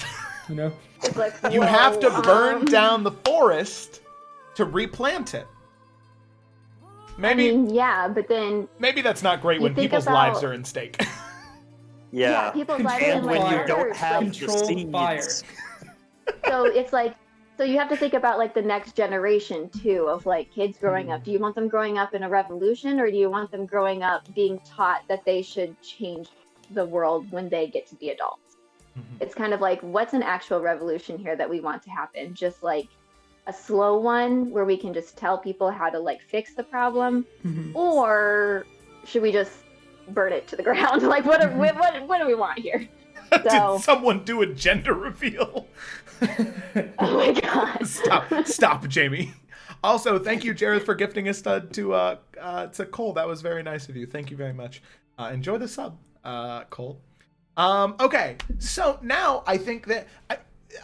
you know? It's like, You have to whoa, burn down the forest to replant it. Maybe I mean, yeah, but then maybe that's not great you when think people's about- lives are in stake. Yeah. people's lives Control are And in when like you fire. don't murder, have like, the Controlled fire. seeds. so it's like, so you have to think about like the next generation too, of like kids growing up. Do you want them growing up in a revolution, or do you want them growing up being taught that they should change the world when they get to be adults? It's kind of like, what's an actual revolution here that we want to happen? Just like a slow one where we can just tell people how to like fix the problem, or should we just burn it to the ground? Like, what do we want here? So, Did someone do a gender reveal? oh my god! Stop, Jamie. Also, thank you, Jared, for gifting a stud to Cole. That was very nice of you. Thank you very much. Enjoy the sub, Cole. Okay, so now I think that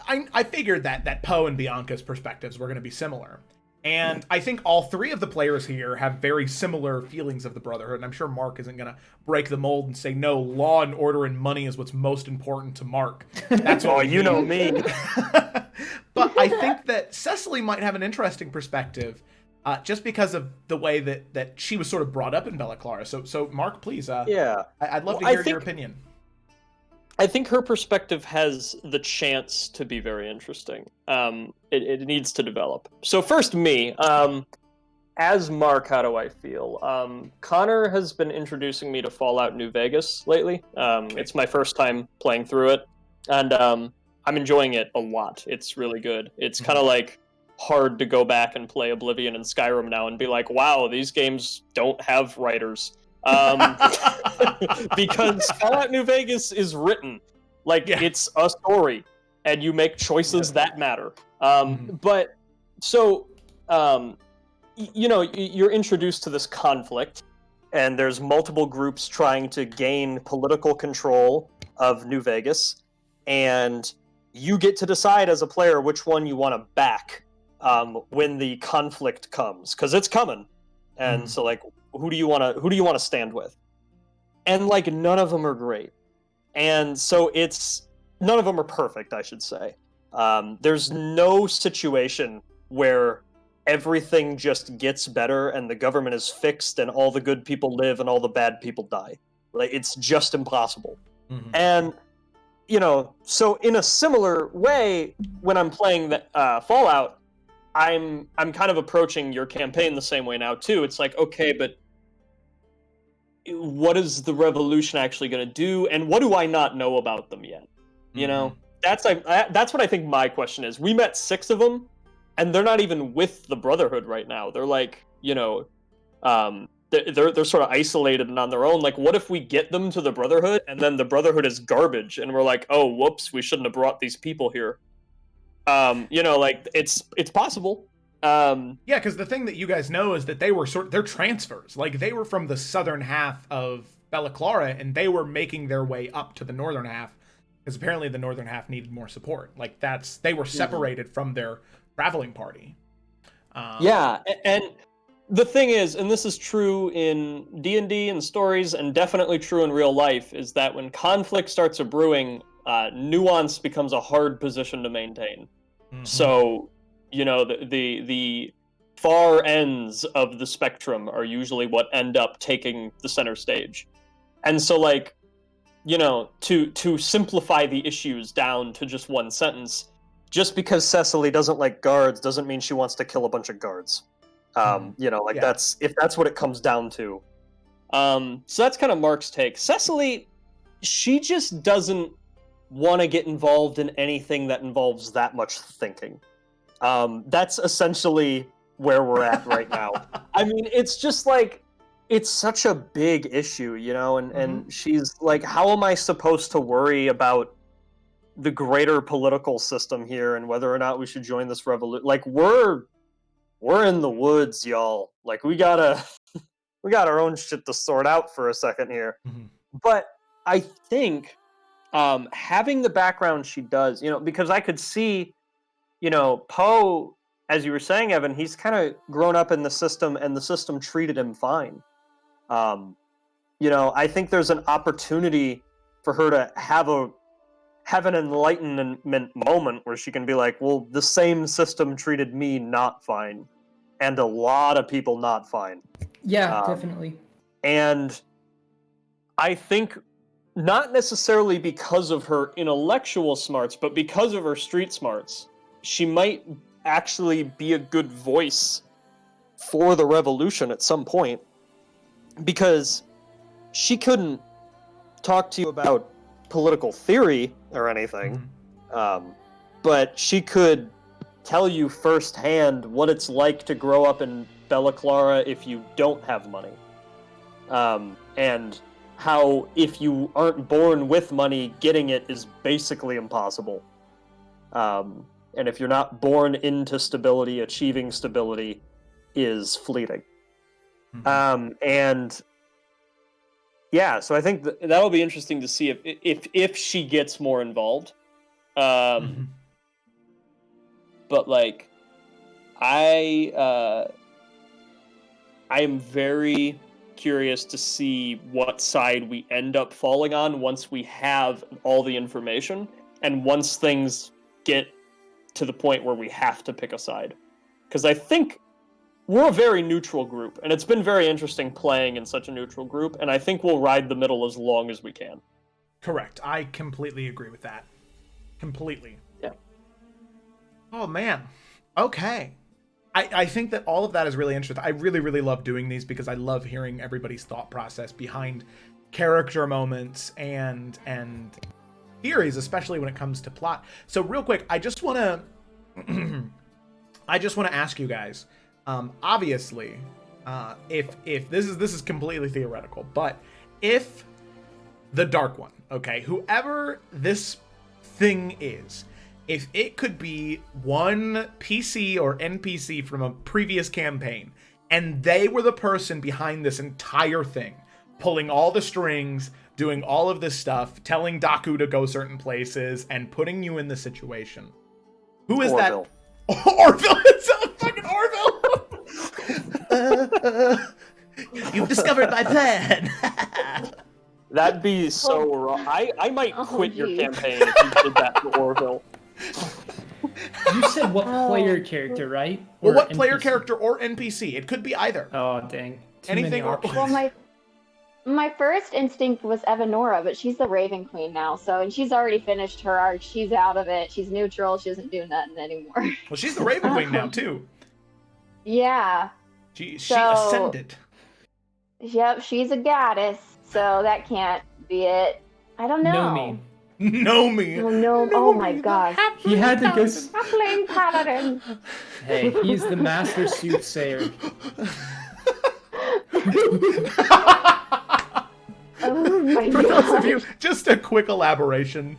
I figured that Poe and Bianca's perspectives were going to be similar. And I think all three of the players here have very similar feelings of the Brotherhood. And I'm sure Mark isn't going to break the mold and say, no, law and order and money is what's most important to Mark. That's what you know me. But I think that Cecily might have an interesting perspective just because of the way that she was sort of brought up in Bella Clara. So Mark, please. Yeah. I'd love to hear your opinion. I think her perspective has the chance to be very interesting. It needs to develop. So first, me. As Mark, how do I feel? Connor has been introducing me to Fallout New Vegas lately. It's my first time playing through it, and I'm enjoying it a lot. It's really good. It's kind of like hard to go back and play Oblivion and Skyrim now and be like, wow, these games don't have writers. Because Fallout New Vegas is written like it's a story, and you make choices that matter. But so, you know, you're introduced to this conflict, and there's multiple groups trying to gain political control of New Vegas, and you get to decide as a player which one you want to back when the conflict comes, because it's coming. And so, like, who do you want to stand with? And like, none of them are great, and so none of them are perfect, I should say. There's no situation where everything just gets better and the government is fixed and all the good people live and all the bad people die. Like, it's just impossible. And you know, so in a similar way, when I'm playing Fallout, I'm kind of approaching your campaign the same way now too. It's like, okay, but what is the revolution actually going to do, and what do I not know about them yet? You know, that's what I think my question is. We met 6 of them, and they're not even with the Brotherhood right now. They're like, you know, they're sort of isolated and on their own. Like, what if we get them to the Brotherhood, and then the Brotherhood is garbage, and we're like, oh, whoops, we shouldn't have brought these people here. You know, like, it's possible. Yeah, because the thing that you guys know is that they're transfers. Like, they were from the southern half of Bella Clara, and they were making their way up to the northern half, because apparently the northern half needed more support. Like, they were separated from their traveling party. Yeah, and the thing is, and this is true in D&D and stories, and definitely true in real life, is that when conflict starts a brewing, nuance becomes a hard position to maintain. So, you know, the far ends of the spectrum are usually what end up taking the center stage. And so, like, you know, to simplify the issues down to just one sentence, just because Cecily doesn't like guards doesn't mean she wants to kill a bunch of guards. You know, like, that's what it comes down to. So that's kind of Mark's take. Cecily, she just doesn't want to get involved in anything that involves that much thinking. That's essentially where we're at right now. I mean, it's just like, it's such a big issue, you know, and she's like, how am I supposed to worry about the greater political system here and whether or not we should join this revolution? Like, we're in the woods, y'all. Like, we got our own shit to sort out for a second here. But I think having the background she does, you know, because I could see, you know, Poe, as you were saying, Evan, he's kind of grown up in the system, and the system treated him fine. You know, I think there's an opportunity for her to have have an enlightenment moment where she can be like, well, the same system treated me not fine, and a lot of people not fine. Yeah, definitely. And I think not necessarily because of her intellectual smarts, but because of her street smarts, she might actually be a good voice for the revolution at some point, because she couldn't talk to you about political theory or anything, but she could tell you firsthand what it's like to grow up in Bella Clara if you don't have money, and how if you aren't born with money, getting it is basically impossible. And if you're not born into stability, achieving stability is fleeting. And yeah, so I think that'll be interesting to see if she gets more involved. But like, I am very curious to see what side we end up falling on once we have all the information, and once things get to the point where we have to pick a side. Because I think we're a very neutral group, and it's been very interesting playing in such a neutral group, and I think we'll ride the middle as long as we can. Correct. I completely agree with that. Completely. Yeah. Oh, man. Okay. I think that all of that is really interesting. I really, really love doing these because I love hearing everybody's thought process behind character moments and theories, especially when it comes to plot. So real quick, I just want to ask you guys, obviously, if this is completely theoretical, but if the Dark One, okay, whoever this thing is, if it could be one PC or NPC from a previous campaign, and they were the person behind this entire thing, pulling all the strings, doing all of this stuff, telling Daku to go certain places, and putting you in the situation, who is Orville. that? Orville! It's a fucking Orville! You've discovered my plan! That'd be so wrong. I might quit your campaign if you did that to Orville. You said what player character, right? Well, Or what player NPC? character or NPC? It could be either. Oh, dang. Too Anything many or- options. Well, my first instinct was Evanora, but she's the Raven Queen now, and she's already finished her arc. She's out of it. She's neutral. She doesn't do nothing anymore. Well, she's the Raven Queen now, too. Yeah. She So- ascended. Yep, she's a goddess, so that can't be it. I don't know. Nomi. Know me. Oh, no. Oh my gosh. He had to go. Halfling paladin. Hey, he's the master soothsayer. Oh my For those of god. you, just a quick elaboration.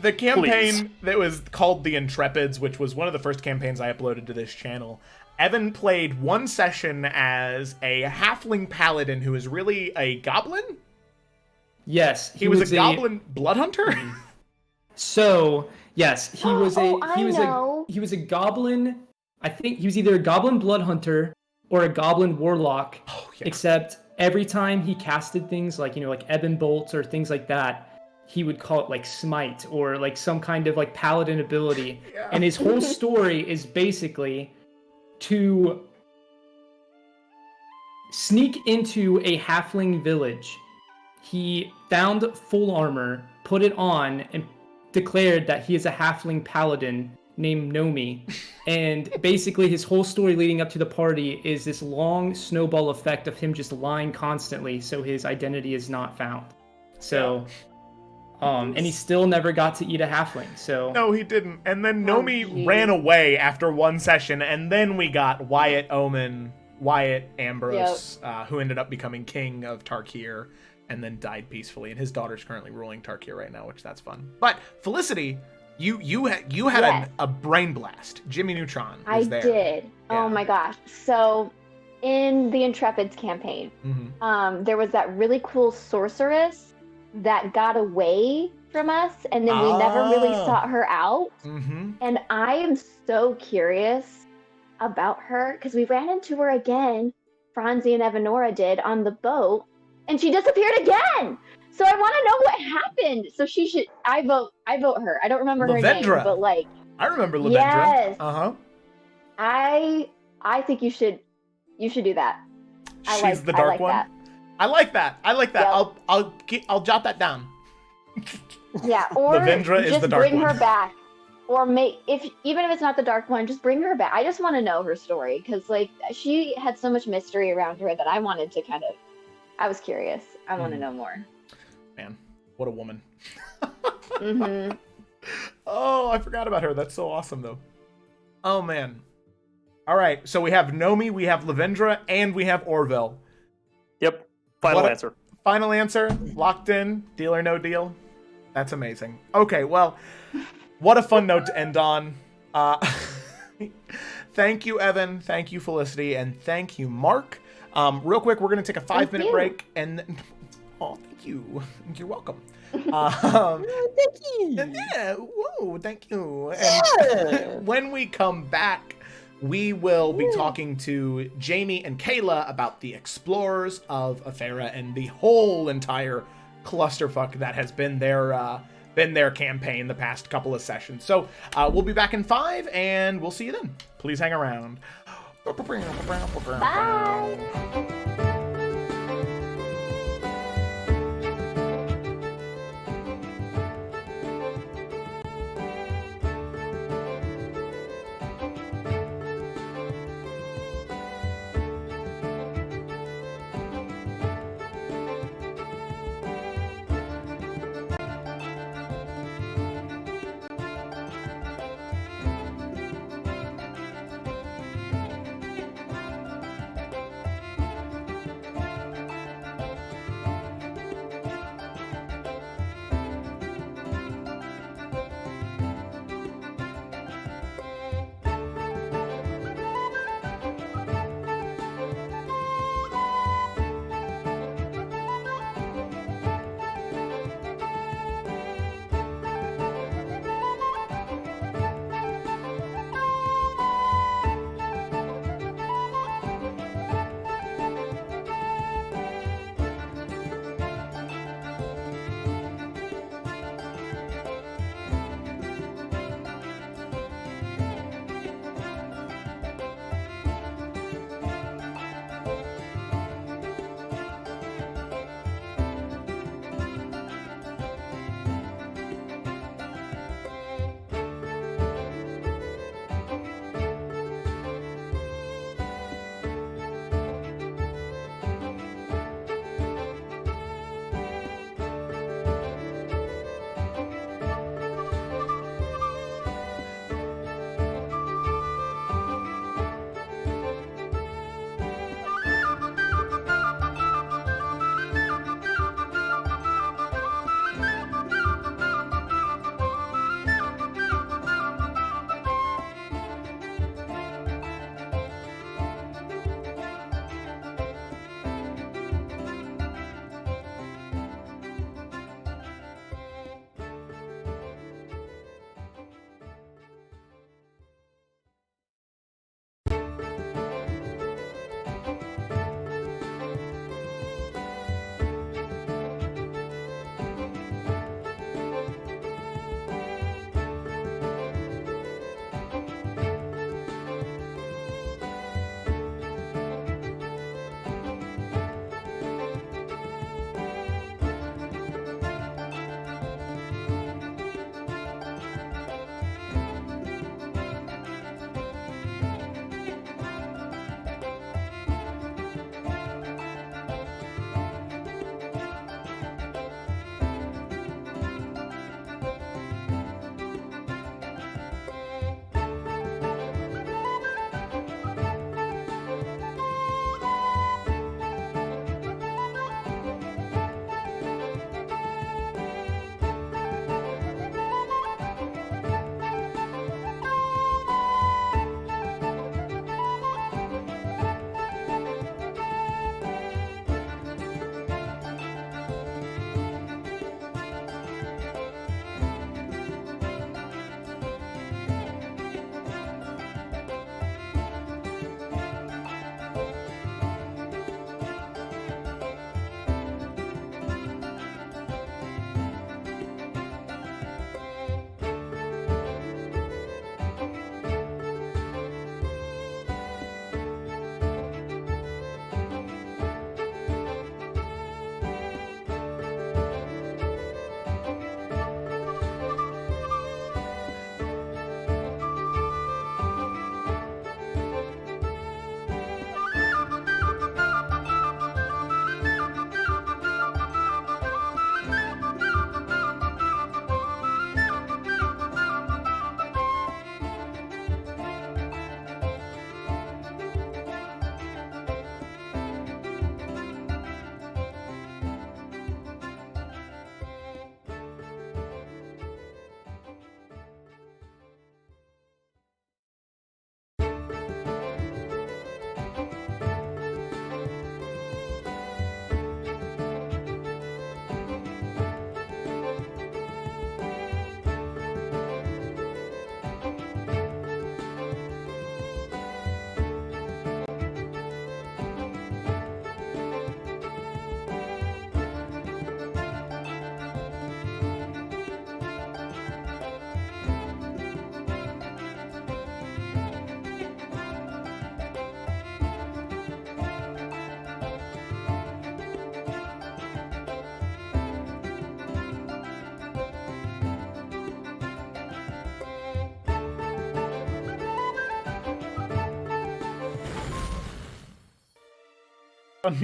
The campaign Please. that was called The Intrepids, which was one of the first campaigns I uploaded to this channel, Evan played one session as a halfling paladin who is really a goblin? Yes, He was a goblin blood hunter? So yes, he was Oh, I know. he was a goblin. I think he was either a goblin blood hunter or a goblin warlock. Oh, yeah. Except every time he casted things like like ebon bolts or things like that, he would call it like smite or like some kind of like paladin ability. Yeah. And his whole story is basically to sneak into a halfling village. He found full armor, put it on, and declared that he is a halfling paladin named Nomi. And basically his whole story leading up to the party is this long snowball effect of him just lying constantly so his identity is not found. So, and he still never got to eat a halfling, so... No, he didn't. And then Oh, Nomi geez. ran away after one session, and then we got Wyatt Ambrose, who ended up becoming king of Tarkir, and then died peacefully. And his daughter's currently ruling Tarkir right now, which that's fun. But Felicity, you had Yes. a brain blast. Jimmy Neutron I was there. did. Yeah. Oh my gosh. So, in the Intrepids campaign, Mm-hmm. there was that really cool sorceress that got away from us, and then we never really Ah. sought her out. Mm-hmm. And I am so curious about her because we ran into her again. Franzi and Evanora did on the boat, and she disappeared again. So I want to know what happened. So she should. I vote her. I don't remember her name, Lavendra. but like. I remember Lavendra. Yes. Uh-huh. I think you should do that. She's the dark one. That. I like that. Yep. I'll jot that down. Yeah, or Lavendra is just the dark bring one. her back. Or even if it's not the dark one, just bring her back. I just want to know her story because like she had so much mystery around her that I wanted to I was curious. I want to know more. Man, what a woman. Mm-hmm. Oh, I forgot about her. That's so awesome though. Oh man. All right, so we have Nomi, we have Lavendra, and we have Orville. Yep. Final answer. Final answer. Locked in. Deal or no deal. That's amazing. Okay, well, what a fun note to end on. Thank you, Evan. Thank you, Felicity, and thank you, Mark. Real quick, we're gonna take a 5-minute break, and oh, thank you. You're welcome. Thank you. Yeah. Whoa. Thank you. And when we come back, we will be talking to Jamie and Kayla about the explorers of Afera and the whole entire clusterfuck that has been their campaign the past couple of sessions. So we'll be back in 5, and we'll see you then. Please hang around. Bye.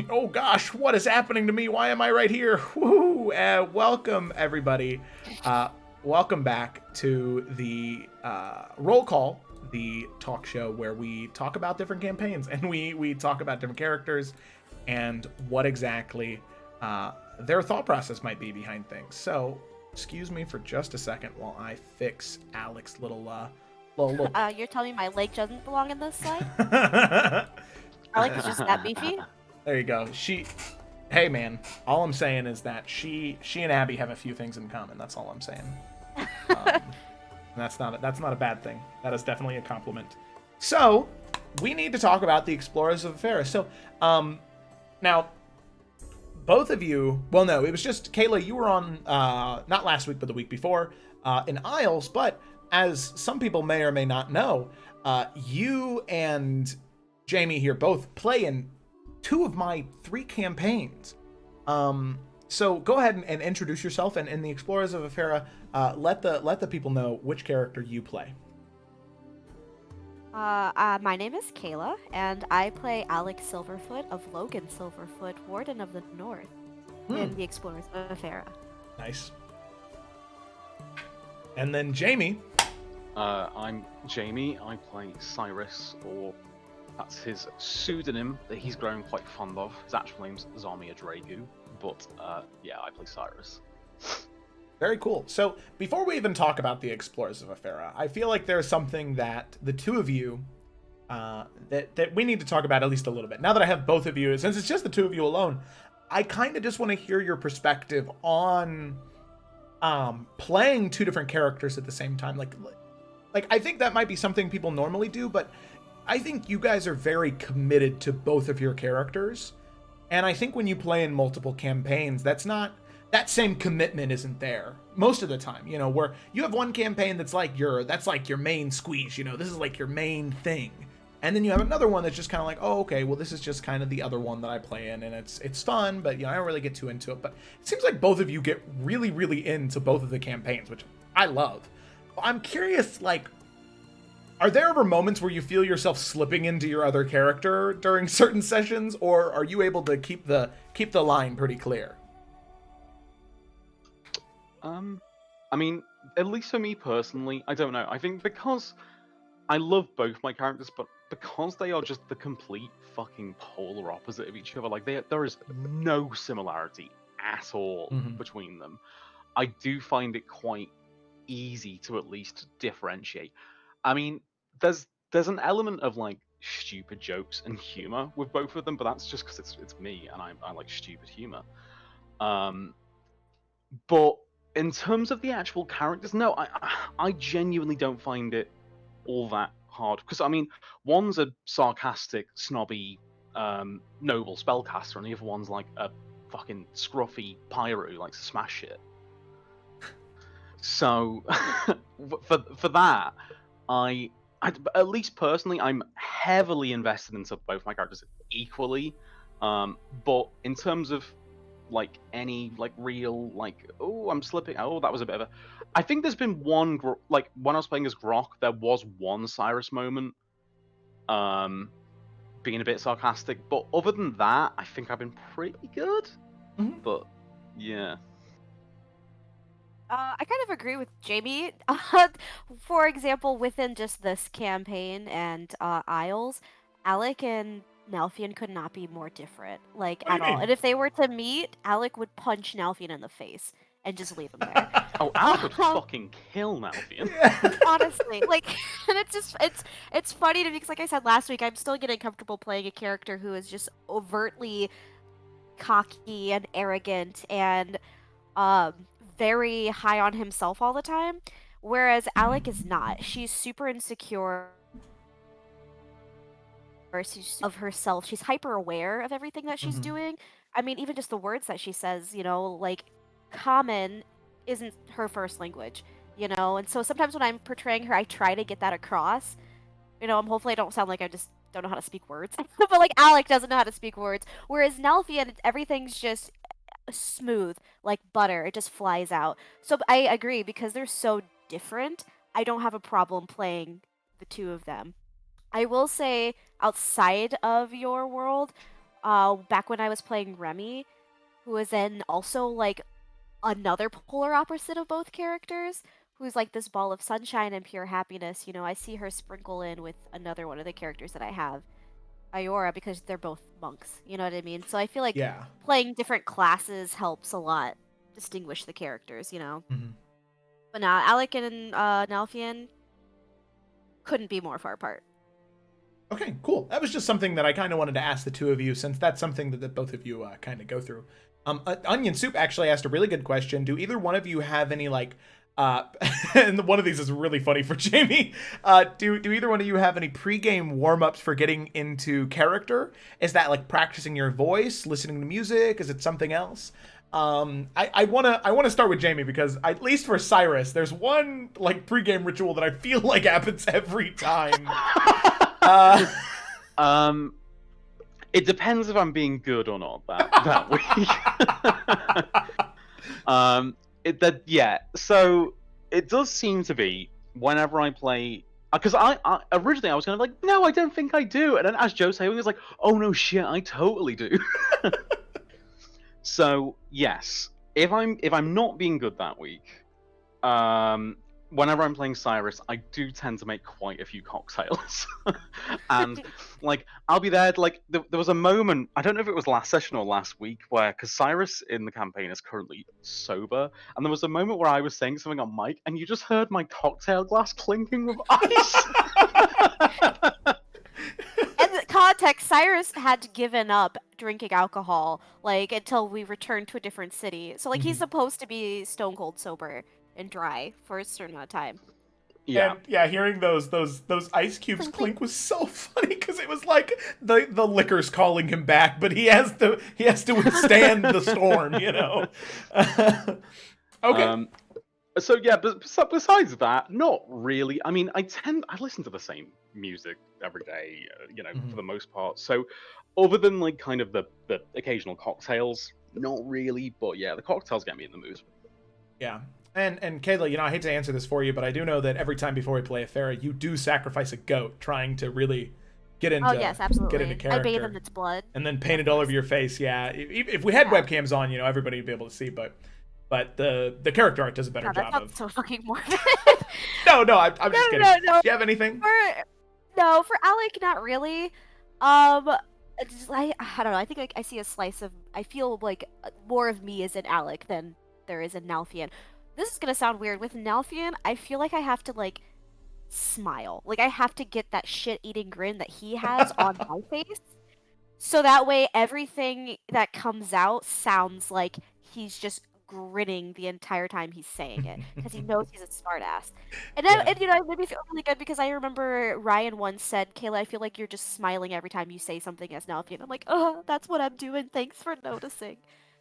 Oh gosh, what is happening to me? Why am I right here? Woo! Welcome everybody. Welcome back to the Roll Call, the talk show where we talk about different campaigns and we talk about different characters and what exactly their thought process might be behind things. So, excuse me for just a second while I fix Alex's little. You're telling me my leg doesn't belong in this slide? Alex is just that beefy? There you go. Hey man, all I'm saying is that she and Abby have a few things in common. That's all I'm saying. That's not a bad thing. That is definitely a compliment. So we need to talk about the Explorers of Ephera. So now both of you, well, no, it was just Kayla. You were on not last week but the week before in Isles. But as some people may or may not know, you and Jamie here both play in 2 of my 3 campaigns. So go ahead and introduce yourself, and in the Explorers of Ephera, let the people know which character you play. My name is Kayla, and I play Alex Silverfoot of Logan Silverfoot, Warden of the North, in the Explorers of Ephera. Nice. And then Jamie. I'm Jamie. I play Cyrus, or that's his pseudonym that he's grown quite fond of. His actual name's Zarmia Dragu, but yeah, I play Cyrus. Very cool. So before we even talk about the Explorers of Ephera, I feel like there's something that the 2 of you that we need to talk about at least a little bit. Now that I have both of you, since it's just the 2 of you alone, I kind of just want to hear your perspective on playing 2 different characters at the same time. Like I think that might be something people normally do, but I think you guys are very committed to both of your characters. And I think when you play in multiple campaigns, that same commitment isn't there most of the time, you know, where you have one campaign that's like your main squeeze, you know, this is like your main thing. And then you have another one that's just kind of like, oh, okay, well, this is just kind of the other one that I play in, and it's fun, but, you know, I don't really get too into it. But it seems like both of you get really, really into both of the campaigns, which I love. I'm curious, like, are there ever moments where you feel yourself slipping into your other character during certain sessions, or are you able to keep the line pretty clear? I mean, at least for me personally, I don't know. I think because I love both my characters, but because they are just the complete fucking polar opposite of each other, like there is no similarity at all between them. I do find it quite easy to at least differentiate. I mean, there's an element of like stupid jokes and humor with both of them, but that's just because it's me and I like stupid humor. But in terms of the actual characters, no, I genuinely don't find it all that hard. Because I mean, one's a sarcastic, snobby, noble spellcaster, and the other one's like a fucking scruffy pyro who likes to smash shit. So for that, I at least personally, I'm heavily invested into both my characters equally. But in terms of like any like real like, oh, I'm slipping, oh, that was a bit of a, I think there's been one like when I was playing as Grok, there was one Cyrus moment being a bit sarcastic, but other than that, I think I've been pretty good. But yeah. I kind of agree with Jamie. For example, within just this campaign and Isles, Alec and Nalfian could not be more different, like, at all. And if they were to meet, Alec would punch Nalfian in the face and just leave him there. Oh, Alec would fucking kill Nalfian. Honestly, like, and it's funny to me because, like I said last week, I'm still getting comfortable playing a character who is just overtly cocky and arrogant and very high on himself all the time, whereas Alec is not. She's super insecure of herself. She's hyper aware of everything that she's doing. I mean, even just the words that she says, you know, like, common isn't her first language, you know? And so sometimes when I'm portraying her, I try to get that across. You know, hopefully I don't sound like I just don't know how to speak words. But, like, Alec doesn't know how to speak words. Whereas Nalfian, everything's just smooth, like butter. It just flies out. So I agree, because they're so different, I don't have a problem playing the 2 of them. I will say, outside of your world, back when I was playing Remy, who is then also like another polar opposite of both characters, who's like this ball of sunshine and pure happiness. You know, I see her sprinkle in with another one of the characters that I have, Iora, because they're both monks. You know what I mean? So I feel like Yeah. playing different classes helps a lot distinguish the characters, you know? Mm-hmm. But now, Alec and Nalfian couldn't be more far apart. Okay, cool. That was just something that I kind of wanted to ask the two of you, since that's something that both of you kind of go through. Onion Soup actually asked a really good question. Do either one of you have any, like, and one of these is really funny for Jamie. Do either one of you have any pregame warm-ups for getting into character? Is that, like, practicing your voice, listening to music? Is it something else? I wanna start with Jamie, because at least for Cyrus, there's one, like, pregame ritual that I feel like happens every time. It depends if I'm being good or not that week. Yeah. So it does seem to be whenever I play, because I originally I was kind of like, no, I don't think I do, and then as Joe said, he was like, oh no shit, I totally do. So yes, if I'm not being good that week, whenever I'm playing Cyrus, I do tend to make quite a few cocktails. And, like, I'll be there, like, there was a moment, I don't know if it was last session or last week, where, because Cyrus in the campaign is currently sober, and there was a moment where I was saying something on mic, and you just heard my cocktail glass clinking with ice. And the context, Cyrus had given up drinking alcohol, like, until we returned to a different city. So, like, he's supposed to be stone cold sober and dry for a certain amount of time. Yeah. And yeah, hearing those ice cubes clink was so funny, because it was like the liquor's calling him back, but he has to withstand the storm, you know. Okay. So yeah, but besides that, not really. I mean, I listen to the same music every day, for the most part. So other than, like, kind of the occasional cocktails, not really. But yeah, the cocktails get me in the mood. Yeah. And Kayla, I hate to answer this for you, but I do know that every time before we play a Farah, you do sacrifice a goat, trying to really get into absolutely. get into character. I bathe in its blood. And then paint it all over your face. Yeah. If we had webcams on, everybody would be able to see, but the character art does a better job of. So fucking morbid. No, I'm just kidding. No. Do you have anything? For Alec, not really. I don't know. I think I see a slice of. I feel like more of me is in Alec than there is in Nalfian. This is gonna sound weird. With Nalfian, I feel like I have to, like, smile. Like, I have to get that shit-eating grin that he has on my face. So that way, everything that comes out sounds like he's just grinning the entire time he's saying it, because he knows he's a smartass. And then, it made me feel really good, because I remember Ryan once said, Kayla, I feel like you're just smiling every time you say something as Nalfian. I'm like, oh, that's what I'm doing. Thanks for noticing.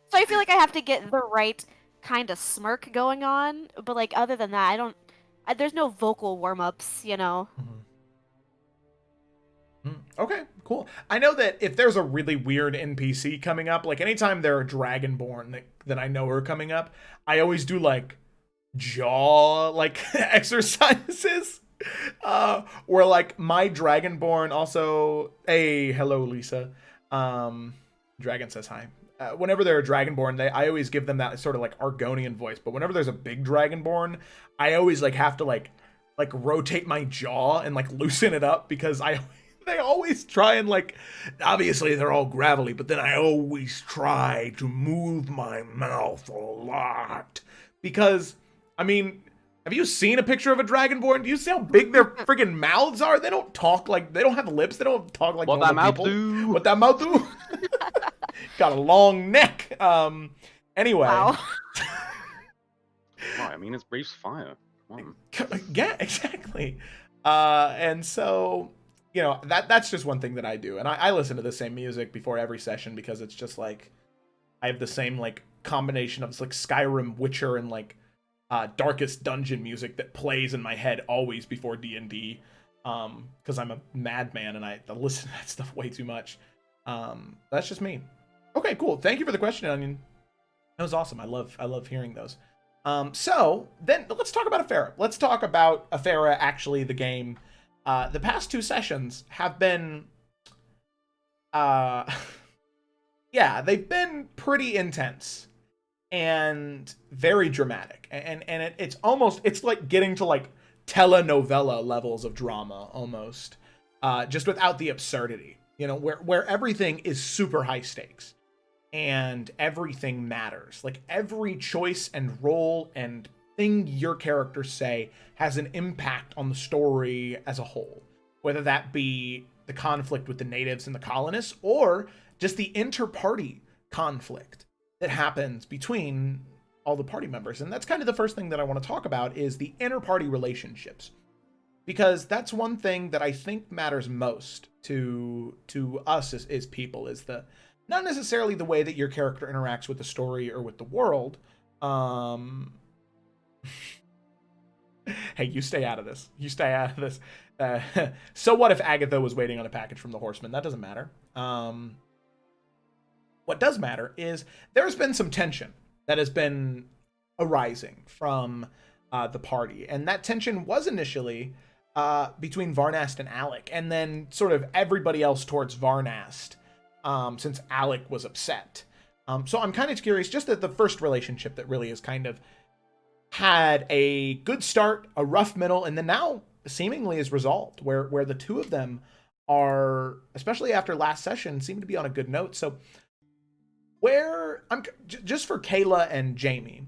So I feel like I have to get the right kind of smirk going on, but, like, other than that, there's no vocal warm-ups, Okay, cool. I know that if there's a really weird NPC coming up, like anytime there are Dragonborn that I know are coming up, I always do, like, jaw, like, exercises. Or, like, my Dragonborn also. Hey, hello, Lisa. Dragon says hi. Whenever they're a Dragonborn, I always give them that sort of, like, Argonian voice. But whenever there's a big Dragonborn, I always, like, have to, like rotate my jaw and, like, loosen it up, because they always try and, like, obviously they're all gravelly, but then I always try to move my mouth a lot, because, I mean, have you seen a picture of a Dragonborn? Do you see how big their friggin' mouths are? They don't talk like, they don't have lips. They don't talk like what that mouth people. do? What that mouth do? Got a long neck. Anyway. Wow. Right, I mean, it breathes fire. Wow. Yeah, exactly. And so, that's just one thing that I do. And I listen to the same music before every session, because it's just, like, I have the same, like, combination of, like, Skyrim, Witcher, and, like, Darkest Dungeon music that plays in my head always before D&D, because I'm a madman and I listen to that stuff way too much. That's just me. Okay, cool. Thank you for the question, Onion. That was awesome. I love hearing those. So then let's talk about Afera. Let's talk about Afera, actually, the game. The past two sessions have been yeah, they've been pretty intense and very dramatic, and it's like getting to like telenovela levels of drama almost, just without the absurdity. You know, where everything is super high stakes and everything matters. Like every choice and role and thing your characters say has an impact on the story as a whole, whether that be the conflict with the natives and the colonists or just the inter-party conflict that happens between all the party members. And that's kind of the first thing that I want to talk about is the inter-party relationships, because that's one thing that I think matters most to us as people, is the not necessarily the way that your character interacts with the story or with the world. Hey, you stay out of this. You stay out of this. So what if Agatha was waiting on a package from the Horseman? That doesn't matter. What does matter is there's been some tension that has been arising from the party, and that tension was initially between Varnast and Alec, and then sort of everybody else towards Varnast, since Alec was upset. So I'm kind of curious, just at the first relationship that really has kind of had a good start, a rough middle, and then now seemingly is resolved, where the two of them are, especially after last session, seem to be on a good note. So where I'm just for Kayla and Jamie,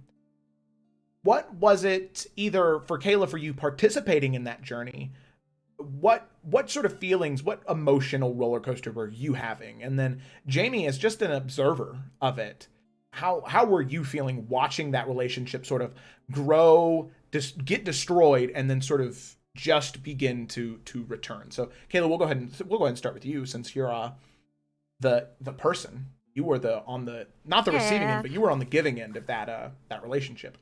what was it, either for Kayla, for you participating in that journey? What sort of feelings, what emotional roller coaster were you having? And then Jamie, as just an observer of it, how were you feeling watching that relationship sort of grow, get destroyed, and then sort of just begin to return? So Kayla, we'll go ahead and start with you, since you're the person. You were on the not the receiving end, but you were on the giving end of that relationship.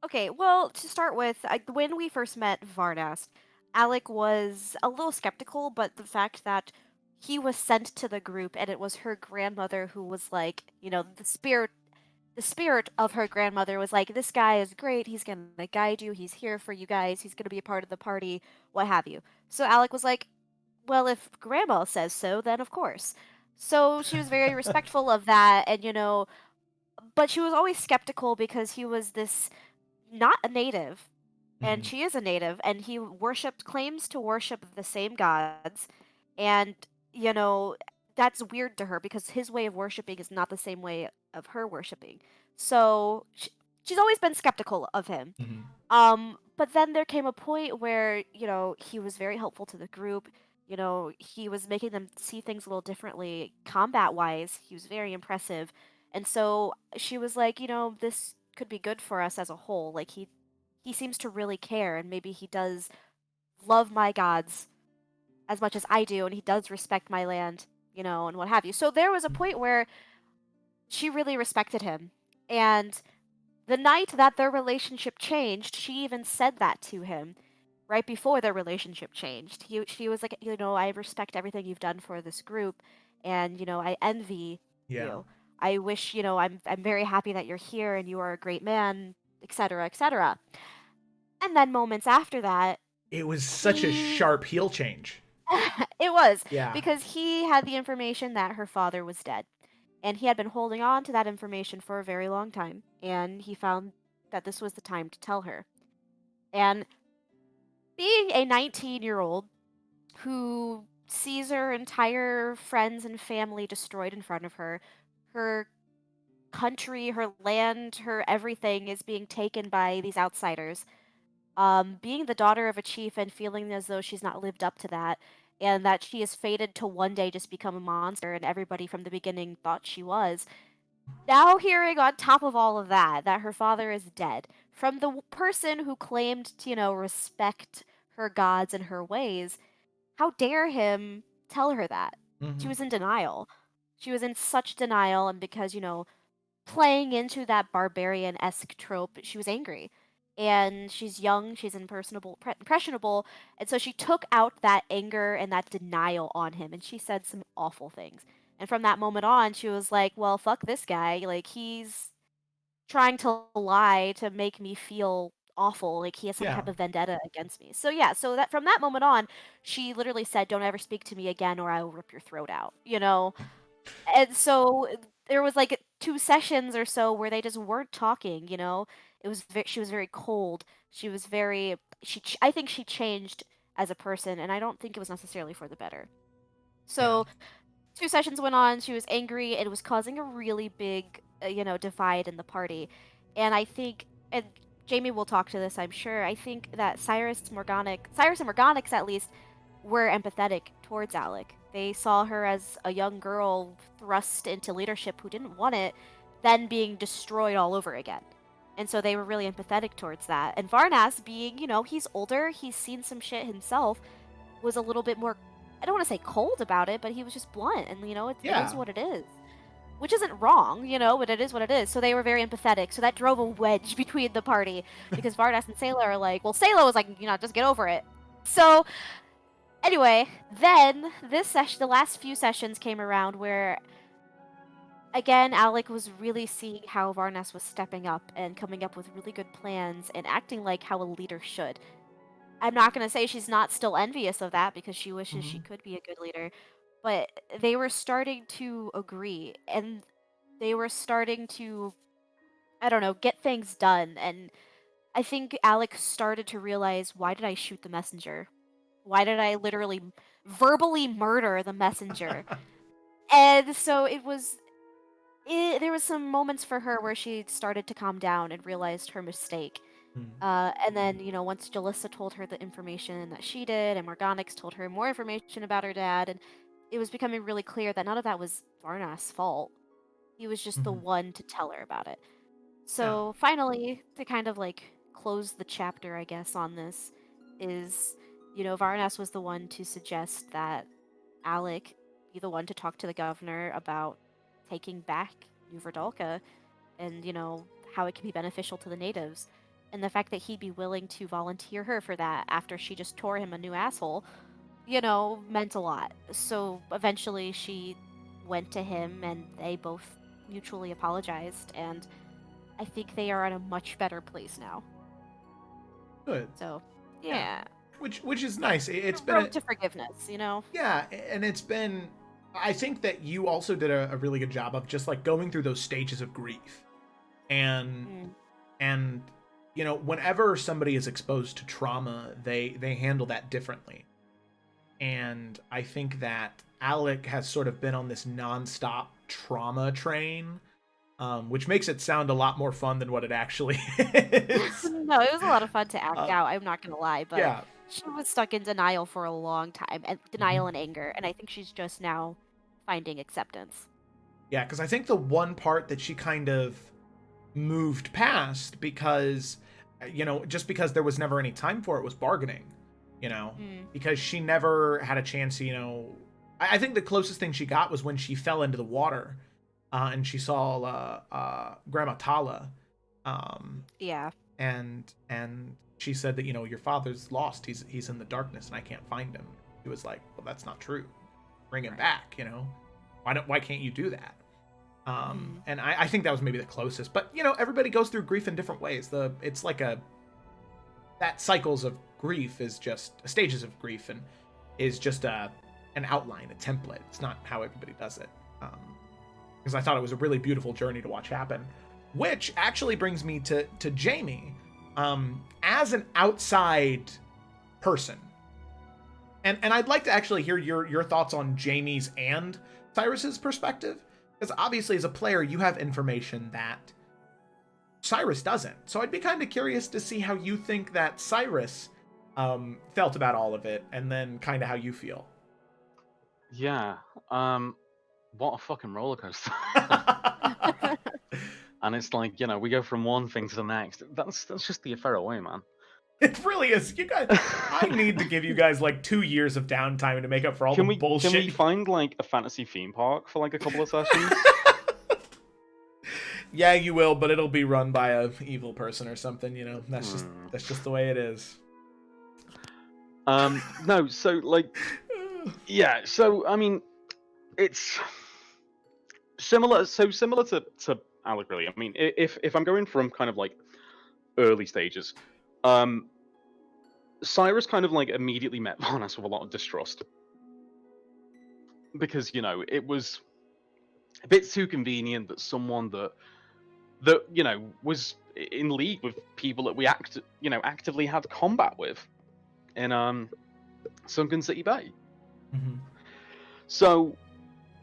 Okay, well, to start with, when we first met Varnast, Alec was a little skeptical, but the fact that he was sent to the group and it was her grandmother who was like, the spirit of her grandmother was like, this guy is great, he's going to guide you, he's here for you guys, he's going to be a part of the party, what have you. So Alec was like, well, if grandma says so, then of course. So she was very respectful of that, and but she was always skeptical because he was this not a native, and she is a native, and he claims to worship the same gods, and you know that's weird to her because his way of worshiping is not the same way of her worshiping. So she's always been skeptical of him. Mm-hmm. But then there came a point where he was very helpful to the group. He was making them see things a little differently, combat wise. He was very impressive, and so she was like, this could be good for us as a whole. Like he seems to really care, and maybe he does love my gods as much as I do, and he does respect my land, and what have you. So there was a point where she really respected him, and the night that their relationship changed, she even said that to him right before their relationship changed. She was like, I respect everything you've done for this group, and I envy you. I wish, I'm very happy that you're here and you are a great man, etc., etc. And then moments after that, it was such a sharp heel change. It was. Yeah. Because he had the information that her father was dead. And he had been holding on to that information for a very long time. And he found that this was the time to tell her. And being a 19-year-old who sees her entire friends and family destroyed in front of her, her country, her land, her everything is being taken by these outsiders. Being the daughter of a chief and feeling as though she's not lived up to that, and that she is fated to one day just become a monster, and everybody from the beginning thought she was. Now hearing on top of all of that her father is dead, from the person who claimed to, respect her gods and her ways, how dare him tell her that? Mm-hmm. She was in denial. She was in such denial, and because, playing into that barbarian-esque trope, she was angry. And she's young, she's impressionable, and so she took out that anger and that denial on him, and she said some awful things. And from that moment on, she was like, well, fuck this guy. Like, he's trying to lie to make me feel awful. Like, he has some type of vendetta against me. So, yeah, so that from that moment on, she literally said, don't ever speak to me again or I will rip your throat out, And so there was like 2 sessions or so where they just weren't talking, you know. She was very cold. She was very I think she changed as a person, and I don't think it was necessarily for the better. Yeah. So 2 sessions went on, she was angry, and it was causing a really big, divide in the party. And I think, and Jamie will talk to this, I'm sure. I think that Cyrus and Morganix at least, were empathetic towards Alec. They saw her as a young girl thrust into leadership who didn't want it, then being destroyed all over again. And so they were really empathetic towards that. And Varnas, being, he's older, he's seen some shit himself, was a little bit more, I don't want to say cold about it, but he was just blunt. And, it is Yeah. what it is. Which isn't wrong, but it is what it is. So they were very empathetic. So that drove a wedge between the party because Vardas and Sayla are like, well, Sayla was like, just get over it. So anyway, then the last few sessions came around where, again, Alec was really seeing how Varnas was stepping up and coming up with really good plans and acting like how a leader should. I'm not going to say she's not still envious of that because she wishes she could be a good leader, but they were starting to agree and they were starting to, I don't know, get things done. And I think Alec started to realize, why did I shoot the messenger? Why did I literally verbally murder the messenger? And so there was some moments for her where she started to calm down and realized her mistake. And then, once Jalissa told her the information that she did, and Morganix told her more information about her dad, and it was becoming really clear that none of that was Varnas' fault. He was just the one to tell her about it. So finally, to kind of like close the chapter, I guess, on this, is, Varnas was the one to suggest that Alec be the one to talk to the governor about taking back New Verdalka and, how it can be beneficial to the natives. And the fact that he'd be willing to volunteer her for that after she just tore him a new asshole, meant a lot. So eventually she went to him and they both mutually apologized, and I think they are in a much better place now. Good. So, yeah. Which is nice. It's been road to forgiveness, Yeah, and it's been. I think that you also did a really good job of just like going through those stages of grief, and whenever somebody is exposed to trauma, they handle that differently. And I think that Alec has sort of been on this nonstop trauma train, which makes it sound a lot more fun than what it actually is. No, it was a lot of fun to act out, I'm not gonna lie, but Yeah. she was stuck in denial for a long time, and denial and anger, and I think she's just now finding acceptance. Yeah, because I think the one part that she kind of moved past because, just because there was never any time for it was bargaining, because she never had a chance, I think the closest thing she got was when she fell into the water and she saw Grandma Tala. Yeah. And she said that, your father's lost. He's in the darkness and I can't find him. He was like, well, that's not true. Bring him back, Why can't you do that? And I think that was maybe the closest. But, everybody goes through grief in different ways. It's like that cycles of grief is just stages of grief and is just an outline, a template. It's not how everybody does it. Because I thought it was a really beautiful journey to watch happen. Which actually brings me to Jamie, as an outside person. And I'd like to actually hear your thoughts on Jamie's and Cyrus's perspective. Because obviously as a player, you have information that Cyrus doesn't. So I'd be kind of curious to see how you think that Cyrus felt about all of it, and then kind of how you feel. Yeah. What a fucking roller coaster. And it's like, we go from one thing to the next. That's just the Ephero way, man. It really is. You guys, I need to give you guys like 2 years of downtime to make up for all the bullshit. Can we find like a fantasy theme park for like a couple of sessions? Yeah, you will, but it'll be run by a evil person or something. That's just the way it is. No, so like, yeah. So I mean, it's similar. So similar to Alec, really. I mean, if I'm going from kind of like early stages, Cyrus kind of like immediately met Varnas with a lot of distrust because it was a bit too convenient that someone that was in league with people that we actively had combat with in Sunken City Bay. Mm-hmm. So,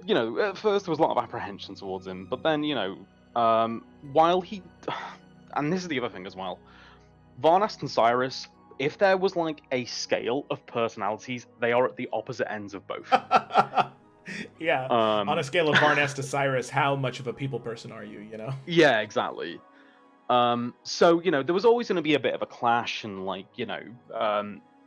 at first there was a lot of apprehension towards him, but then, while he, and this is the other thing as well, Varnast and Cyrus, if there was like a scale of personalities, they are at the opposite ends of both. Yeah. On a scale of Varnast to Cyrus, how much of a people person are you, Yeah, exactly. So, there was always going to be a bit of a clash and, like,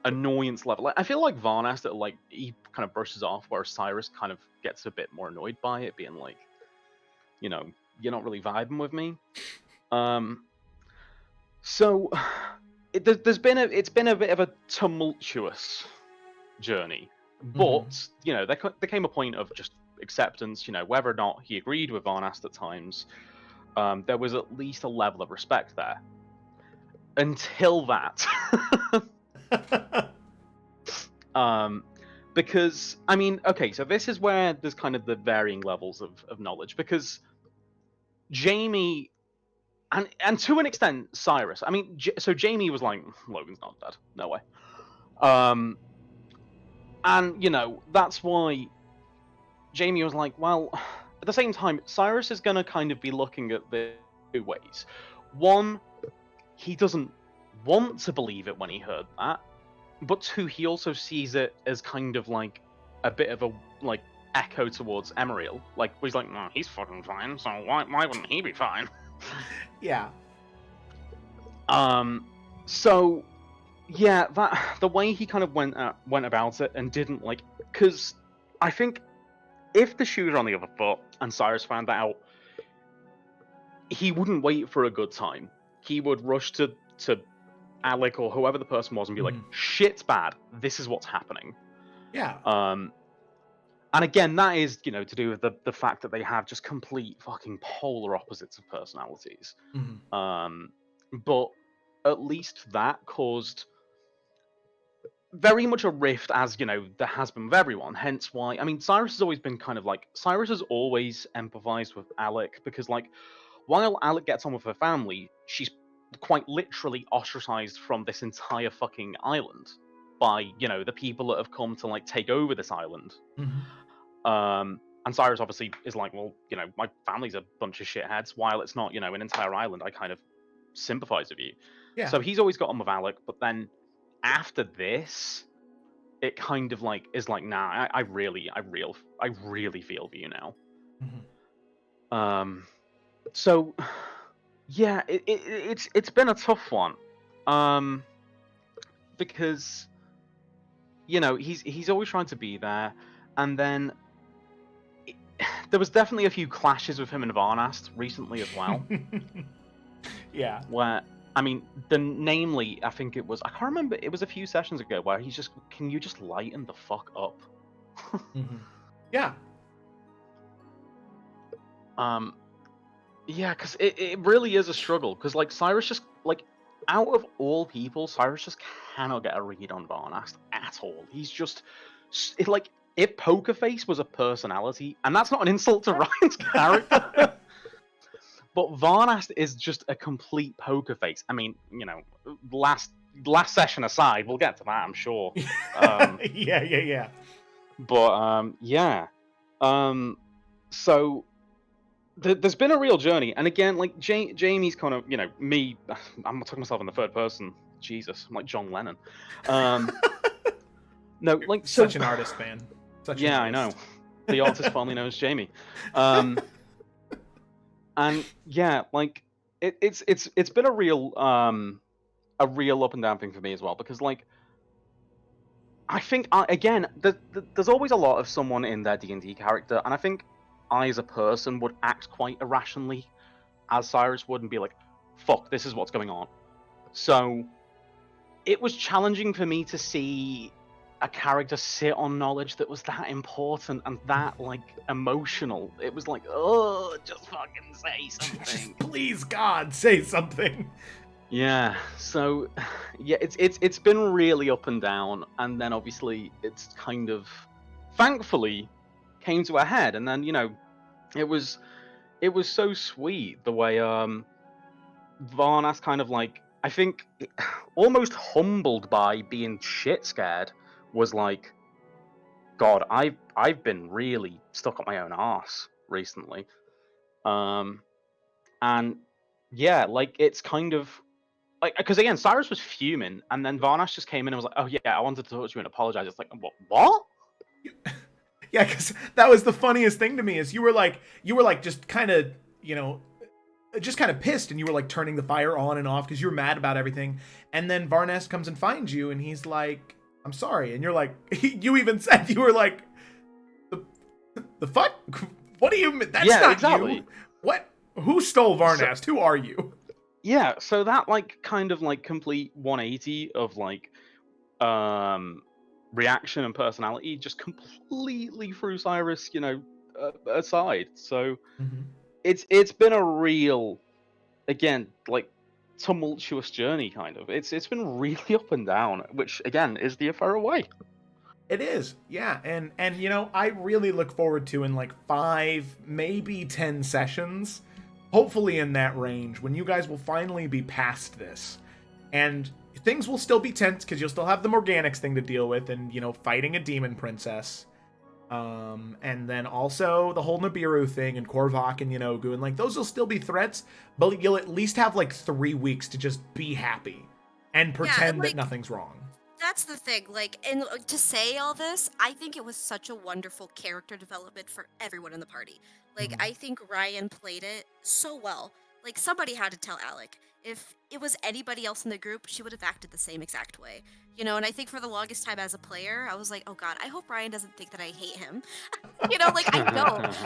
annoyance level. I feel like Varnast, he kind of brushes off, whereas Cyrus kind of gets a bit more annoyed by it, being like, you're not really vibing with me. So, it's been a bit of a tumultuous journey, but there came a point of just acceptance. Whether or not he agreed with Varnast at times, there was at least a level of respect there. Until that, because I mean, okay, so this is where there's kind of the varying levels of knowledge, because Jamie. And to an extent, Cyrus. I mean, so Jamie was like, Logan's not dead. No way. And that's why Jamie was like, well, at the same time, Cyrus is going to kind of be looking at the two ways. One, he doesn't want to believe it when he heard that, but two, he also sees it as kind of like a bit of a like echo towards Emeriel. Like, he's like, no, he's fucking fine, so why wouldn't he be fine? Yeah. So yeah, that the way he kind of went about it and didn't like, because I think if the shoe was on the other foot and Cyrus found that out, he wouldn't wait for a good time. He would rush to Alec or whoever the person was and be like, shit's bad, this is what's happening. Yeah. And again, that is, to do with the fact that they have just complete fucking polar opposites of personalities. But at least that caused very much a rift, as, there has been with everyone. Hence why, I mean, Cyrus has always been kind of like, Cyrus has always empathized with Alec, because, like, while Alec gets on with her family, she's quite literally ostracized from this entire fucking island by, the people that have come to, like, take over this island. And Cyrus obviously is like, well, my family's a bunch of shitheads. While it's not, an entire island, I kind of sympathize with you. Yeah. So he's always got on with Alec, but then after this, it kind of like is like, nah, I really feel for you now. So yeah, it's been a tough one, because he's always trying to be there, and then there was definitely a few clashes with him and Varnast recently as well. Yeah. Where, I mean, namely, I think it was, I can't remember, it was a few sessions ago where he's just, can you just lighten the fuck up? Yeah. Yeah, because it really is a struggle, because, like, Cyrus just, like, out of all people, Cyrus just cannot get a read on Varnast at all. He's just, like, if Poker Face was a personality, and that's not an insult to Ryan's character, but Varnast is just a complete poker face. I mean, last session aside, we'll get to that, I'm sure. Yeah. But yeah. So there's been a real journey, and again, like Jamie's kind of, me. I'm talking myself in the third person. Jesus, I'm like John Lennon. No, like such an artist, man. Yeah, I know. The artist formerly known as Jamie. And yeah, like it's been a real up and down thing for me as well, because, like, I think again there's always a lot of someone in their D&D character, and I think I as a person would act quite irrationally, as Cyrus would, and be like, fuck, this is what's going on. So it was challenging for me to see a character sit on knowledge that was that important and that, like, emotional. It was like, oh, just fucking say something. Just, please, God, say something. Yeah. So, yeah, it's been really up and down, and then obviously it's kind of, thankfully, came to a head, and then it was so sweet the way Varnas kind of like, I think, almost humbled by being shit scared, was like, God, I've been really stuck up my own arse recently. And yeah, like it's kind of like, because again, Cyrus was fuming, and then Varnash just came in and was like, "Oh yeah, I wanted to talk to you and apologize." It's like, what? Yeah, because that was the funniest thing to me is you were like just kind of, just kind of pissed, and you were like turning the fire on and off because you were mad about everything. And then Varnas comes and finds you, and he's like, "I'm sorry," and you're like, you even said, you were like, the fuck? What do you mean? That's not exactly you. What? Who stole Varnas? Who are you? Yeah, so that like kind of like complete 180 of like reaction and personality just completely threw Cyrus, aside. So it's been a real, again, like tumultuous journey kind of. It's been really up and down, which again is the Evrand way. It is, yeah, and I really look forward to in like 5, maybe 10 sessions, hopefully in that range, when you guys will finally be past this, and things will still be tense because you'll still have the Morganix thing to deal with, and fighting a demon princess, and then also the whole Nibiru thing and Korvac and Yanogu, and like those will still be threats, but you'll at least have like 3 weeks to just be happy and pretend that nothing's wrong. That's the thing, and to say all this, I think it was such a wonderful character development for everyone in the party. I think Ryan played it so well. Somebody had to tell Alec. If it was anybody else in the group, she would have acted the same exact way. And I think for the longest time as a player, I was like, oh God, I hope Ryan doesn't think that I hate him. I don't.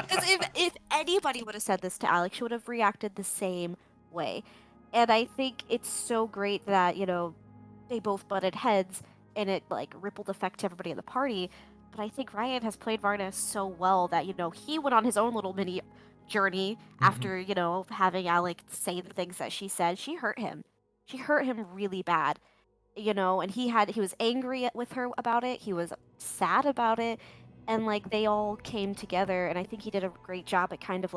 Because if anybody would have said this to Alec, she would have reacted the same way. And I think it's so great that, they both butted heads and it rippled effect to everybody in the party. But I think Ryan has played Varnas so well that, he went on his own little mini journey after, having Alec say the things that she said. She hurt him. She hurt him really bad, and he was angry with her about it. He was sad about it. And they all came together, and I think he did a great job at kind of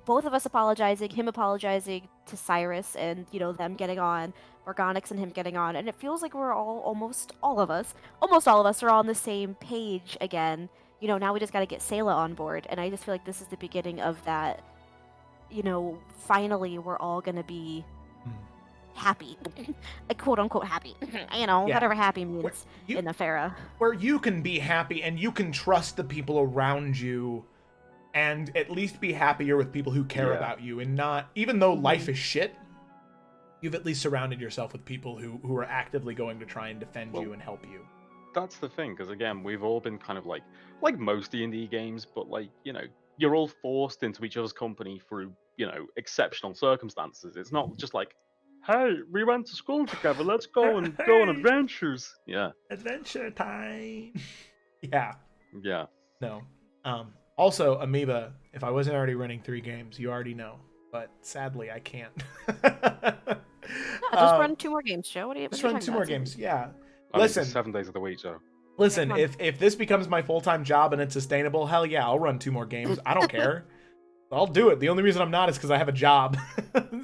both of us apologizing, him apologizing to Cyrus, and them getting on, Organics and him getting on, and it feels like we're almost all of us are on the same page again. Now we just got to get Sayla on board, and I just feel like this is the beginning of that. Finally we're all gonna be happy, quote unquote happy. Whatever happy means in the Farah, where you can be happy and you can trust the people around you. And at least be happier with people who care about you, and not, even though life is shit, you've at least surrounded yourself with people who are actively going to try and defend you and help you. That's the thing, because again, we've all been kind of like most D&D games, but you're all forced into each other's company through, exceptional circumstances. It's not just like, hey, we went to school together, let's go and go on adventures. Yeah. Adventure time. Yeah. Yeah. No. Also, Amoeba, if I wasn't already running 3 games, you already know. But sadly, I can't. Just run 2 more games, Joe. What are you Just run 2 more games, yeah. Listen, 7 days of the week, Joe. Listen, if this becomes my full-time job and it's sustainable, hell yeah, I'll run 2 more games. I don't care. I'll do it. The only reason I'm not is because I have a job.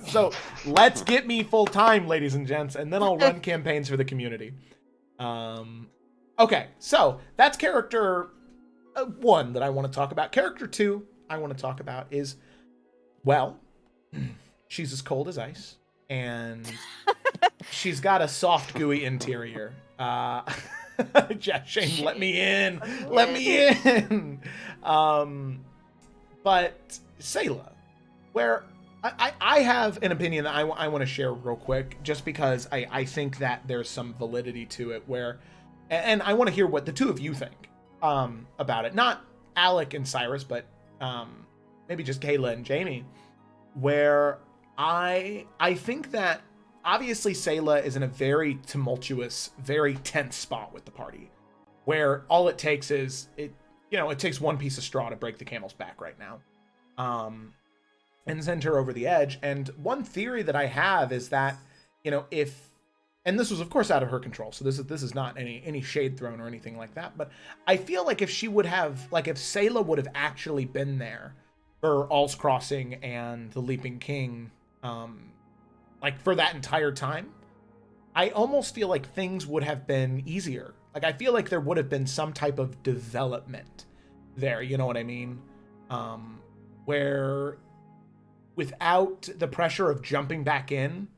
So let's get me full-time, ladies and gents, and then I'll run campaigns for the community. Okay, so that's character 1 that I want to talk about. Character 2 I want to talk about is, well, she's as cold as ice, and she's got a soft, gooey interior. Shane, let me in. Let me in. But Sayla, where I have an opinion that I want to share real quick, just because I think that there's some validity to it, where, and I want to hear what the 2 of you think about it. Not Alec and Cyrus, but maybe just Kayla and Jamie, where I think that obviously Sayla is in a very tumultuous, very tense spot with the party, where all it takes is it takes one piece of straw to break the camel's back right now, and send her over the edge. And one theory that I have is that if and this was of course out of her control, so this is not any shade thrown or anything like that, but I feel like if she would have, like if Sayla would have actually been there for All's Crossing and the Leaping King, like for that entire time, I almost feel like things would have been easier. Like I feel like there would have been some type of development there, you know what I mean? Where without the pressure of jumping back in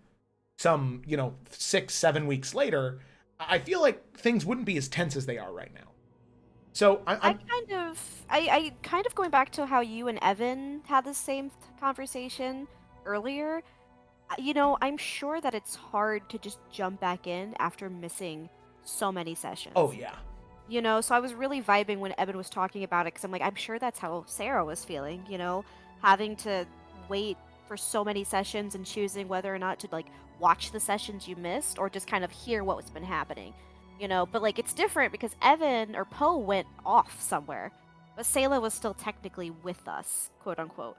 some, 6-7 weeks later, I feel like things wouldn't be as tense as they are right now. So I kind of going back to how you and Evan had the same conversation earlier. I'm sure that it's hard to just jump back in after missing so many sessions. Oh yeah. So I was really vibing when Evan was talking about it, because I'm like, I'm sure that's how Sarah was feeling, having to wait for so many sessions and choosing whether or not to like watch the sessions you missed or just kind of hear what's been happening, but like it's different because Evan or Poe went off somewhere, but Sayla was still technically with us, quote unquote.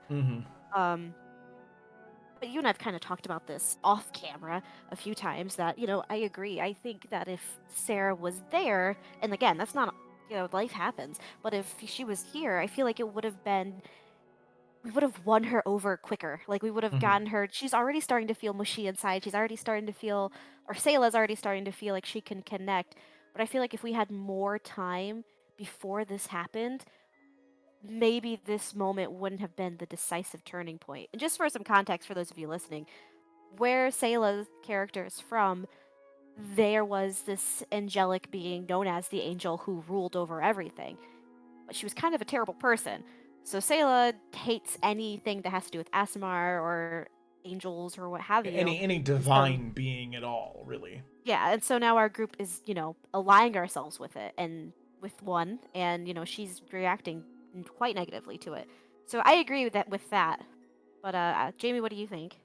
But you and I've kind of talked about this off camera a few times that, I agree. I think that if Sarah was there, and again, that's not, life happens, but if she was here, I feel like we would have won her over quicker. Like we would have gotten her, she's already starting to feel mushy inside. She's already starting to feel, or Sayla's already starting to feel like she can connect. But I feel like if we had more time before this happened, maybe this moment wouldn't have been the decisive turning point. And just for some context for those of you listening, where Sayla's character is from, there was this angelic being known as the Angel who ruled over everything. But she was kind of a terrible person. So Sayla hates anything that has to do with Aasimar or angels or what have you. Any divine being at all, really. Yeah, and so now our group is, aligning ourselves with it and with one, and she's reacting quite negatively to it. So I agree with that. But Jamie, what do you think?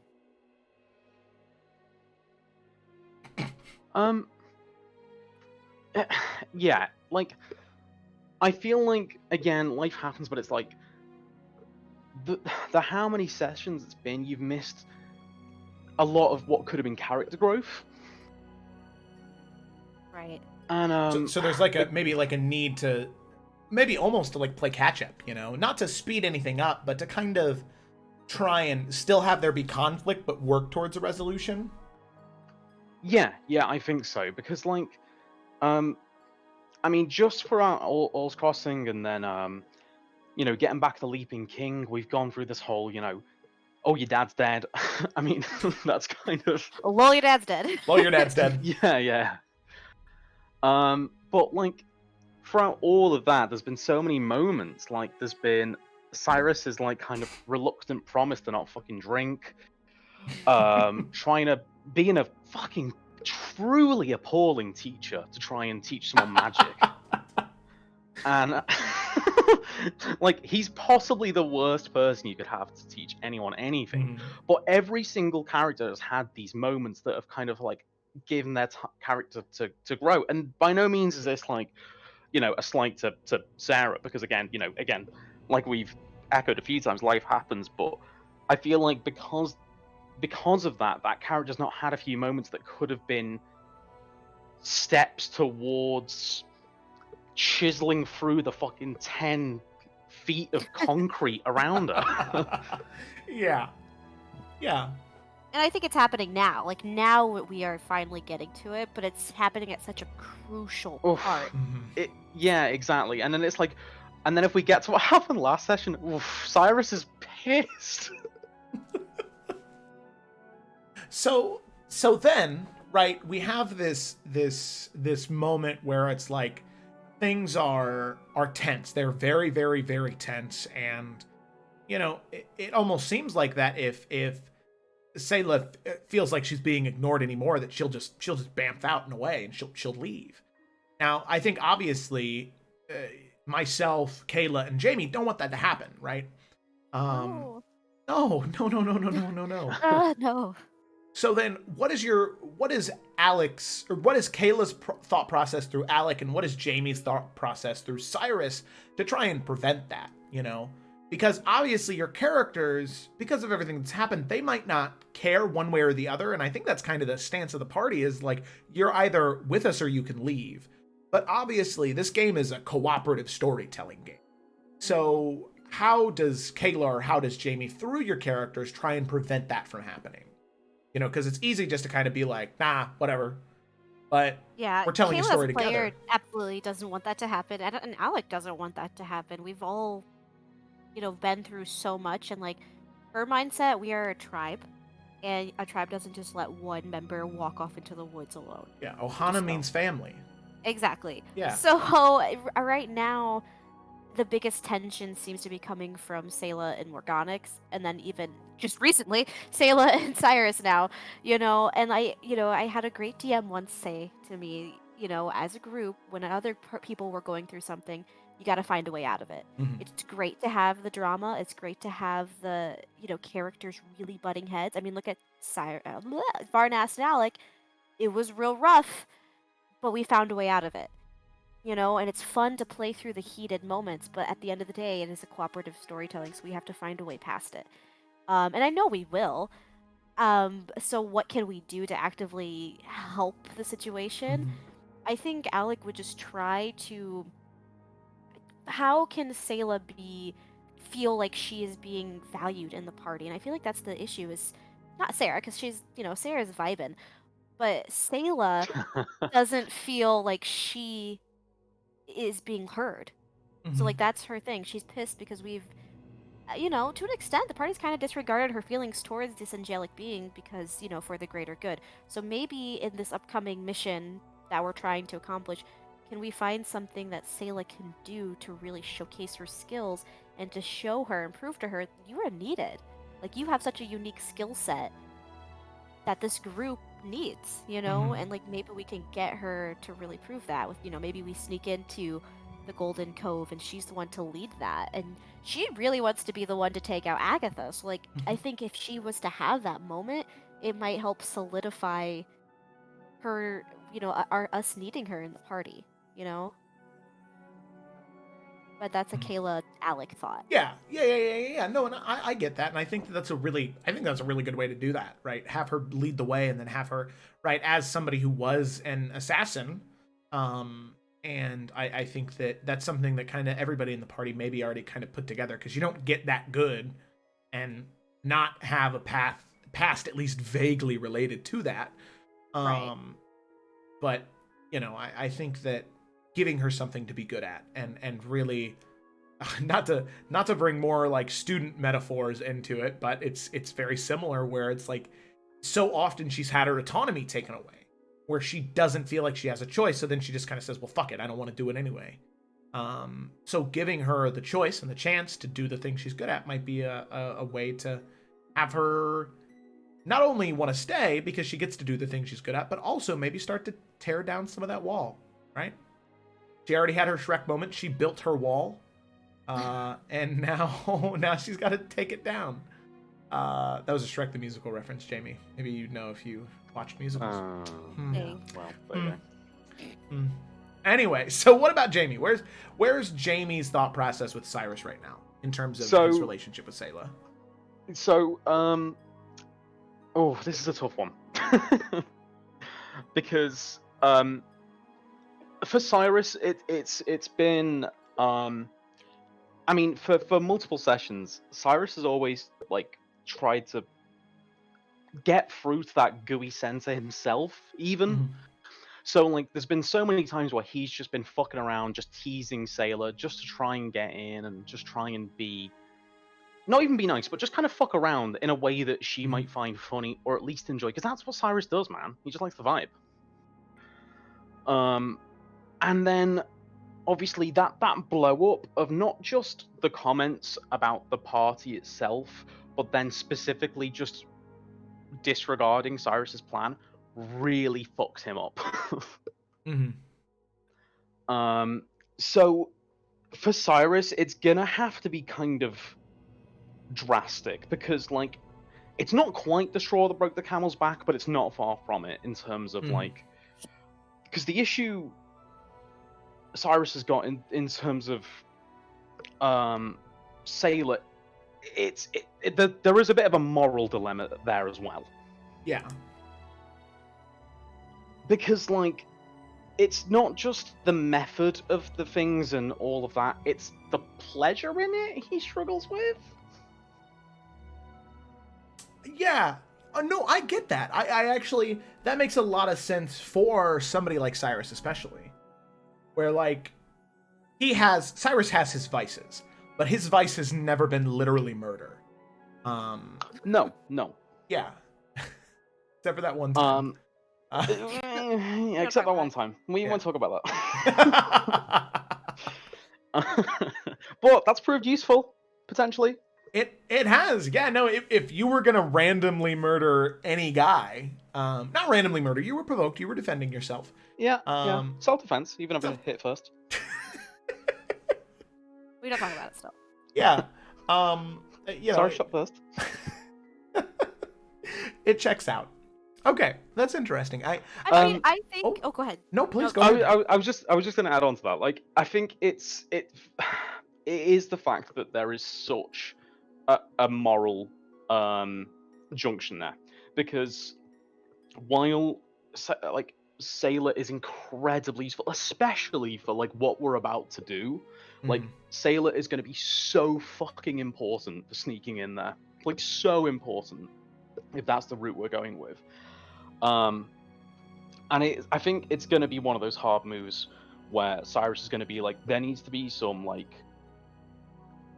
Yeah, like I feel like again life happens, but it's like the how many sessions it's been, you've missed a lot of what could have been character growth. Right. And so there's like maybe a need to maybe almost to like play catch up, not to speed anything up, but to kind of try and still have there be conflict, but work towards a resolution. Yeah, I think so, because like, I mean, just for our All's Crossing, and then getting back the Leaping King, we've gone through this whole, oh, your dad's dead. I mean, that's kind of. Oh, lol, your dad's dead. Lol, your dad's dead. Yeah. But like, throughout all of that, there's been so many moments. Like, there's been Cyrus's like kind of reluctant promise to not fucking drink, trying to being a fucking truly appalling teacher to try and teach someone magic, and like he's possibly the worst person you could have to teach anyone anything. But every single character has had these moments that have kind of like given their character to grow, and by no means is this like a slight to Sarah, because again like we've echoed a few times, life happens, but I feel like because of that character's not had a few moments that could have been steps towards chiseling through the fucking 10 feet of concrete around her. Yeah. And I think it's happening now. Like, now we are finally getting to it, but it's happening at such a crucial part. Yeah, exactly. And then it's like, and then if we get to what happened last session, Cyrus is pissed. So then, right, we have this moment where it's like things are tense. They're very, very, very tense, and it almost seems like that if Sayla feels like she's being ignored anymore, that she'll just bamf out and away, and she'll leave. Now, I think obviously myself, Kayla, and Jamie don't want that to happen, right? No. No. So then, what is Alex, or what is Kayla's thought process through Alec, and what is Jamie's thought process through Cyrus to try and prevent that? Because obviously your characters, because of everything that's happened, they might not care one way or the other. And I think that's kind of the stance of the party is like, you're either with us or you can leave. But obviously this game is a cooperative storytelling game. So how does Kayla or how does Jamie, through your characters, try and prevent that from happening? You know, because it's easy just to kind of be like, nah, whatever. But Yeah, we're telling Kayla a story as a player together. absolutely doesn't want that to happen, and Alec doesn't want that to happen. We've all, been through so much, and like her mindset, we are a tribe, and a tribe doesn't just let one member walk off into the woods alone. Yeah, They Ohana just means don't. family. Exactly. Yeah. So right now, the biggest tension seems to be coming from Sayla and Morganix, and then even just recently, Sayla and Cyrus now, and I had a great DM once say to me, as a group, when other people were going through something, you got to find a way out of it. Mhm. It's great to have the drama. It's great to have the, characters really butting heads. I mean, look at Varnas and Alec. It was real rough, but we found a way out of it. And it's fun to play through the heated moments, but at the end of the day, it is a cooperative storytelling, so we have to find a way past it. And I know we will. So what can we do to actively help the situation? I think Alec would just try to. How can Sayla feel like she is being valued in the party? And I feel like that's the issue. Is not Sarah, because she's Sarah's vibing, but Sayla doesn't feel like she is being heard. So like that's her thing. She's pissed because we've to an extent the party's kind of disregarded her feelings towards this angelic being because, for the greater good. So maybe in this upcoming mission that we're trying to accomplish, can we find something that Sayla can do to really showcase her skills and to show her and prove to her you are needed. Like you have such a unique skill set that this group needs, and like maybe we can get her to really prove that with, maybe we sneak into the Golden Cove and she's the one to lead that. And she really wants to be the one to take out Agatha. So like I think if she was to have that moment, it might help solidify her, us needing her in the party, But that's a Kayla Alec thought. Yeah. No, and I get that, and I think that's a really good way to do that, right? Have her lead the way, and then have her, right, as somebody who was an assassin, and I think that's something that kind of everybody in the party maybe already kind of put together, because you don't get that good and not have a past at least vaguely related to that. Right. But I think that giving her something to be good at and really not to bring more like student metaphors into it, but it's very similar where it's like so often she's had her autonomy taken away where she doesn't feel like she has a choice, so then she just kind of says, well, fuck it, I don't want to do it anyway. So giving her the choice and the chance to do the thing she's good at might be a way to have her not only want to stay because she gets to do the thing she's good at, but also maybe start to tear down some of that wall, right? She already had her Shrek moment. She built her wall, and now she's got to take it down. That was a Shrek the Musical reference, Jamie. Maybe you know if you watched musicals. Hey. Well, there you go. Anyway, so what about Jamie? Where's Jamie's thought process with Cyrus right now in terms of his relationship with Sayla? So, this is a tough one. Because, for Cyrus, it's been, I mean, for multiple sessions, Cyrus has always, like, tried to get through to that gooey center himself, even. So, like, there's been so many times where he's just been fucking around, just teasing Sayla, just to try and get in, and just try and be... Not even be nice, but just kind of fuck around in a way that she might find funny, or at least enjoy, because that's what Cyrus does, man. He just likes the vibe. And then, obviously, that blow up of not just the comments about the party itself, but then specifically just disregarding Cyrus's plan really fucks him up. So for Cyrus, it's gonna have to be kind of drastic, because like it's not quite the straw that broke the camel's back, but it's not far from it in terms of like, because the issue Cyrus has got in terms of Sailor, there is a bit of a moral dilemma there as well. Yeah. Because, like, it's not just the method of the things and all of that, it's the pleasure in it he struggles with. Yeah. No, I get that. I actually, that makes a lot of sense for somebody like Cyrus, especially. Where, like, Cyrus has his vices, but his vice has never been literally murder. No. Yeah. Except for that one time. Yeah, except that one time. We won't talk about that. But that's proved useful, potentially. It has. Yeah, no, if you were going to randomly murder any guy, not randomly murder, you were provoked, you were defending yourself. Yeah, self-defense, even if I hit first. We don't talk about it still. Yeah. Sorry, shot first. It checks out. Okay, that's interesting. I think. Oh, go ahead. No, please No, go ahead. I was just going to add on to that. Like, I think it is the fact that there is such a moral junction there, because while like Sailor is incredibly useful, especially for like what we're about to do. Like, Sailor is going to be so fucking important for sneaking in there. Like, so important if that's the route we're going with. And I think it's going to be one of those hard moves where Cyrus is going to be like, there needs to be some like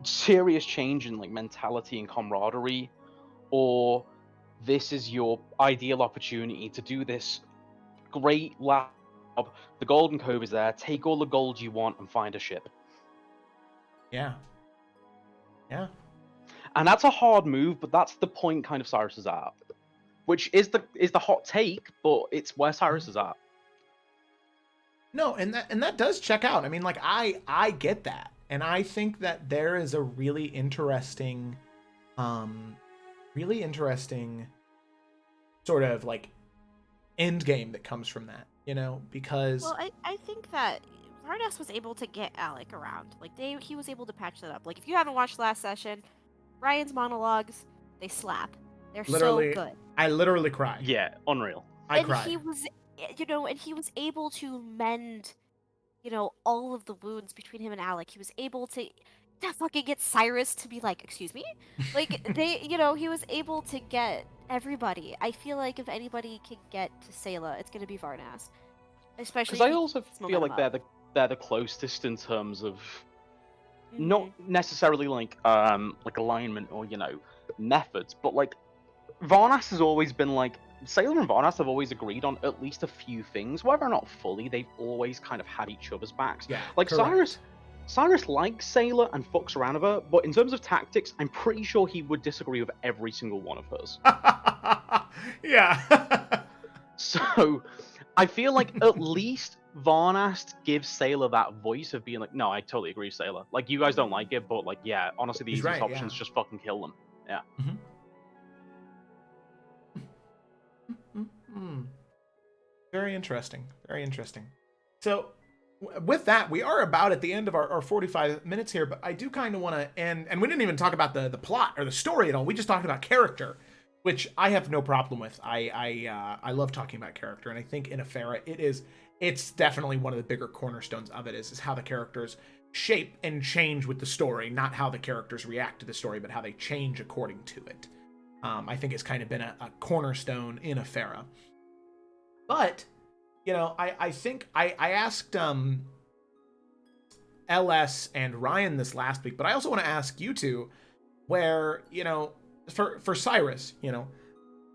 serious change in like mentality and camaraderie, or this is your ideal opportunity to do this great lab. The Golden Cove is there. Take all the gold you want and find a ship. Yeah. And that's a hard move, but that's the point kind of Cyrus is at. Which is the hot take, but it's where Cyrus is at. No, and that does check out. I mean, like, I get that. And I think that there is a really interesting sort of like end game that comes from that, you know, because Well, I think that Vardas was able to get Alec around. Like, he was able to patch that up. Like, if you haven't watched last session, Ryan's monologues, they slap. They're literally, so good. I literally cried. Yeah, unreal. I cried. He was, and he was able to mend, all of the wounds between him and Alec. He was able to fucking get Cyrus to be like, excuse me? Like, he was able to get everybody. I feel like if anybody can get to Sayla, it's going to be Varnas. Especially because I also feel like they're the closest in terms of not necessarily like alignment or methods, but like Varnas has always been like Sailor and Varnas have always agreed on at least a few things, whether or not fully. They've always kind of had each other's backs. Yeah, like correct. Cyrus likes Sailor and fucks around with her, but in terms of tactics, I'm pretty sure he would disagree with every single one of hers. Yeah. So I feel like at least Varnas gives Sailor that voice of being like, no, I totally agree, Sailor. Like, you guys don't like it, but like, yeah, honestly, the He's easiest right, option is yeah. just fucking kill them. Yeah. Very interesting. Very interesting. So, with that, we are about at the end of our 45 minutes here, but I do kind of want to end, and we didn't even talk about the plot or the story at all. We just talked about character, which I have no problem with. I love talking about character, and I think in Ephera, it's definitely one of the bigger cornerstones of it is how the characters shape and change with the story, not how the characters react to the story, but how they change according to it. I think it's kind of been a cornerstone in Ephera. But, I think I asked LS and Ryan this last week, but I also want to ask you two where, for Cyrus,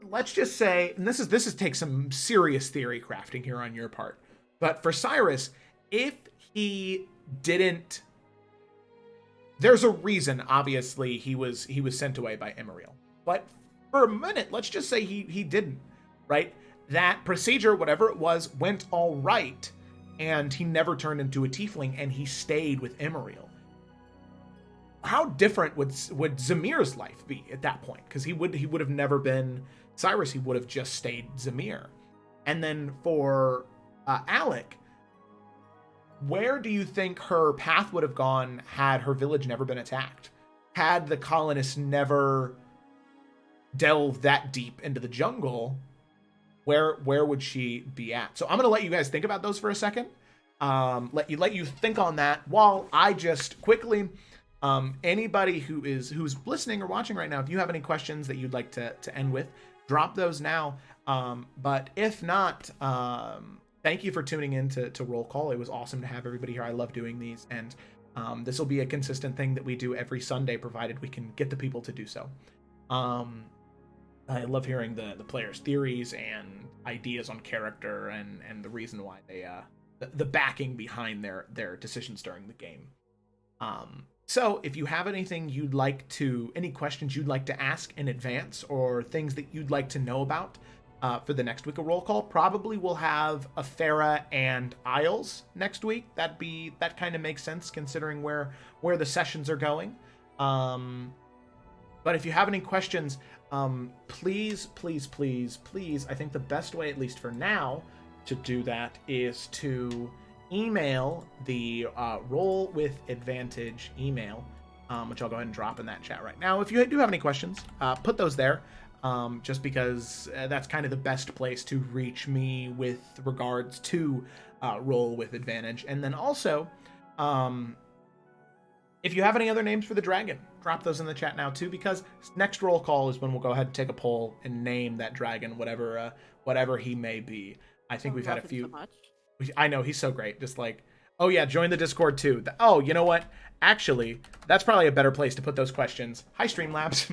let's just say, and this is take some serious theory crafting here on your part, but for Cyrus, if he didn't, there's a reason, obviously, he was sent away by Emeril. But for a minute, let's just say he didn't, right? That procedure, whatever it was, went all right, and he never turned into a tiefling, and he stayed with Emeril. How different would Zamir's life be at that point? Because he would have never been Cyrus. He would have just stayed Zamir. And then for Alec, where do you think her path would have gone had her village never been attacked? had the colonists never delved that deep into the jungle, where would she be at? So I'm gonna let you guys think about those for a second. Let you think on that while I just quickly, anybody who's listening or watching right now, if you have any questions that you'd like to end with, drop those now. But if not, thank you for tuning in to Roll Call. It was awesome to have everybody here. I love doing these, and this will be a consistent thing that we do every Sunday, provided we can get the people to do so. I love hearing the players' theories and ideas on character and the reason why they the backing behind their decisions during the game. So if you have any questions you'd like to ask in advance, or things that you'd like to know about for the next week of Roll Call, probably we'll have Afera and Isles next week. That kind of makes sense considering where the sessions are going. But if you have any questions, please, I think the best way, at least for now, to do that is to email the Roll with Advantage email, which I'll go ahead and drop in that chat right now. If you do have any questions, put those there, just because that's kind of the best place to reach me with regards to Roll with Advantage. And then also, if you have any other names for the dragon, drop those in the chat now too, because next Roll Call is when we'll go ahead and take a poll and name that dragon, whatever he may be. I think we've had a few. So I know, he's so great. Just like, oh yeah, join the Discord too. Oh, you know what? Actually, that's probably a better place to put those questions. Hi, Streamlabs.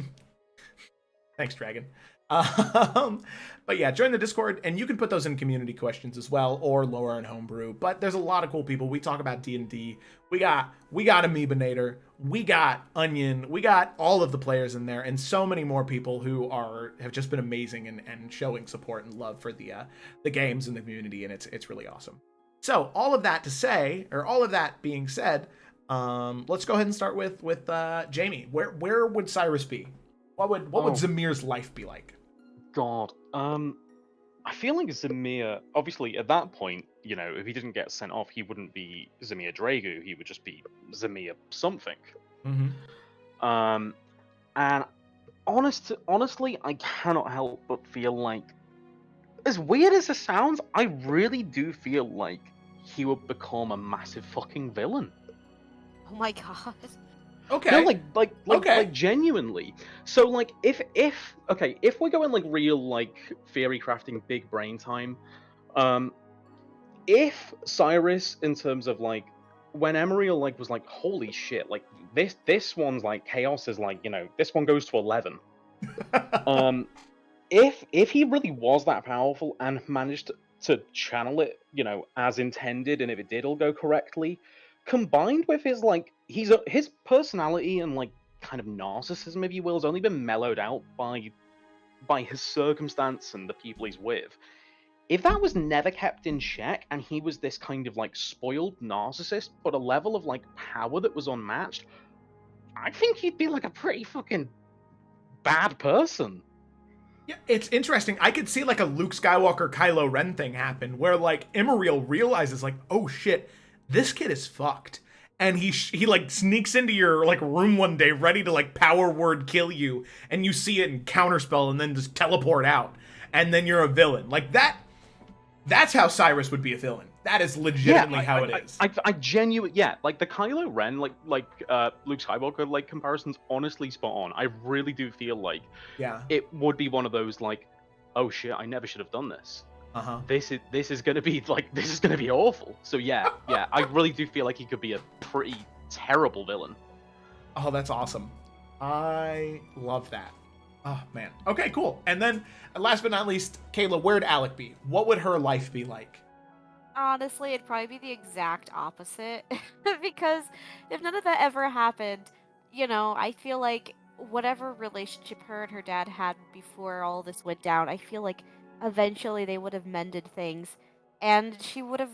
Thanks, Dragon. But yeah, join the Discord, and you can put those in community questions as well, or Lore and Homebrew. But there's a lot of cool people. We talk about D&D. We got Amoebanator. We got Onion. We got all of the players in there, and so many more people who have just been amazing and showing support and love for the games and the community, and it's really awesome. So all of that being said, let's go ahead and start with Jamie. Where would Cyrus be? What would Zamir's life be like? God, I feel like Zamir, obviously at that point, if he didn't get sent off, he wouldn't be Zamir Dragu, he would just be Zamir something. Mm-hmm. And honestly, I cannot help but feel like, as weird as it sounds, I really do feel like he would become a massive fucking villain. Oh my god. Okay. No, like genuinely. So like if we're going like real like theory crafting big brain time, if Cyrus, in terms of like when Emeriel like was like, holy shit, like this one's like chaos is like, this one goes to 11. If he really was that powerful and managed to channel it, as intended, and if it did all go correctly, combined with his like his personality and like kind of narcissism, if you will, has only been mellowed out by his circumstance and the people he's with. If that was never kept in check and he was this kind of like spoiled narcissist, but a level of like power that was unmatched, I think he'd be like a pretty fucking bad person. Yeah, it's interesting. I could see like a Luke Skywalker Kylo Ren thing happen, where like Emeriel realizes like, oh shit, this kid is fucked, and he like sneaks into your like room one day ready to like power word kill you, and you see it and counterspell and then just teleport out, and then you're a villain. Like that's how Cyrus would be a villain. That is legitimately how it is. I genuinely, like the Kylo Ren, like Luke Skywalker like comparison's honestly spot on. I really do feel like it would be one of those like, oh shit, I never should have done this. This is gonna be awful. So yeah, I really do feel like he could be a pretty terrible villain. Oh, that's awesome. I love that. Oh man. Okay, cool. And then last but not least, Kayla, where'd Alec be? What would her life be like? Honestly, it'd probably be the exact opposite. Because if none of that ever happened, I feel like whatever relationship her and her dad had before all this went down, I feel like eventually they would have mended things, and she would have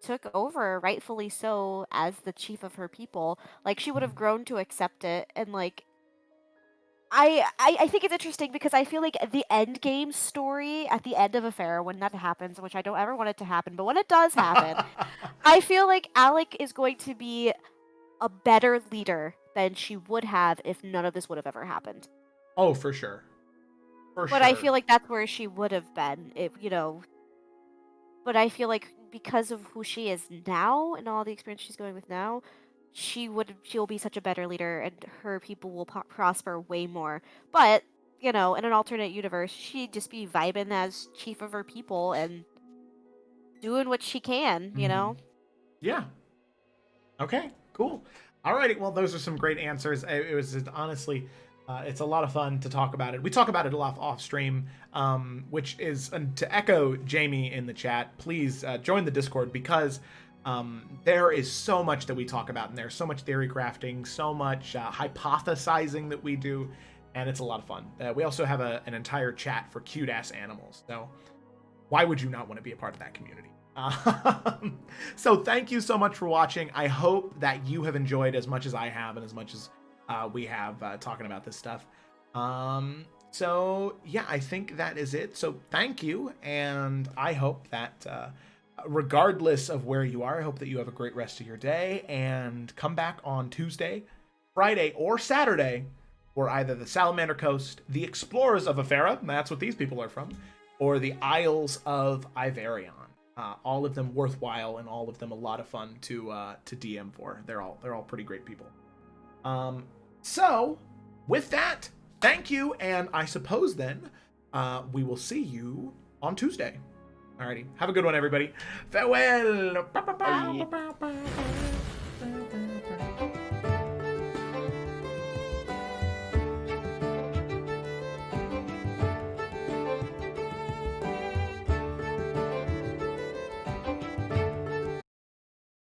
took over, rightfully so, as the chief of her people. Like, she would have grown to accept it, and like, I think it's interesting because I feel like the end game story at the end of Affair, when that happens, which I don't ever want it to happen, but when it does happen, I feel like Alec is going to be a better leader than she would have if none of this would have ever happened. Oh, for sure. But I feel like that's where she would have been, if But I feel like because of who she is now and all the experience she's going with now, she'll be such a better leader, and her people will prosper way more. But in an alternate universe, she'd just be vibing as chief of her people and doing what she can. Yeah. Okay. Cool. Alrighty. Well, those are some great answers. It was just, honestly. It's a lot of fun to talk about it. We talk about it a lot off stream, which is to echo Jamie in the chat. Please join the Discord, because there is so much that we talk about, and there's so much theory crafting, so much hypothesizing that we do, and it's a lot of fun. We also have an entire chat for cute ass animals. So why would you not want to be a part of that community? So thank you so much for watching. I hope that you have enjoyed as much as I have, and as much as we have talking about this stuff. So yeah, I think that is it. So thank you, and I hope that regardless of where you are, I hope that you have a great rest of your day, and come back on Tuesday, Friday, or Saturday for either the Salamander Coast, the Explorers of Ephera, that's what these people are from, or the Isles of Iverion. All of them worthwhile, and all of them a lot of fun to DM for. They're all pretty great people. So, with that, thank you, and I suppose then we will see you on Tuesday. Alrighty, have a good one, everybody. Farewell! Bye.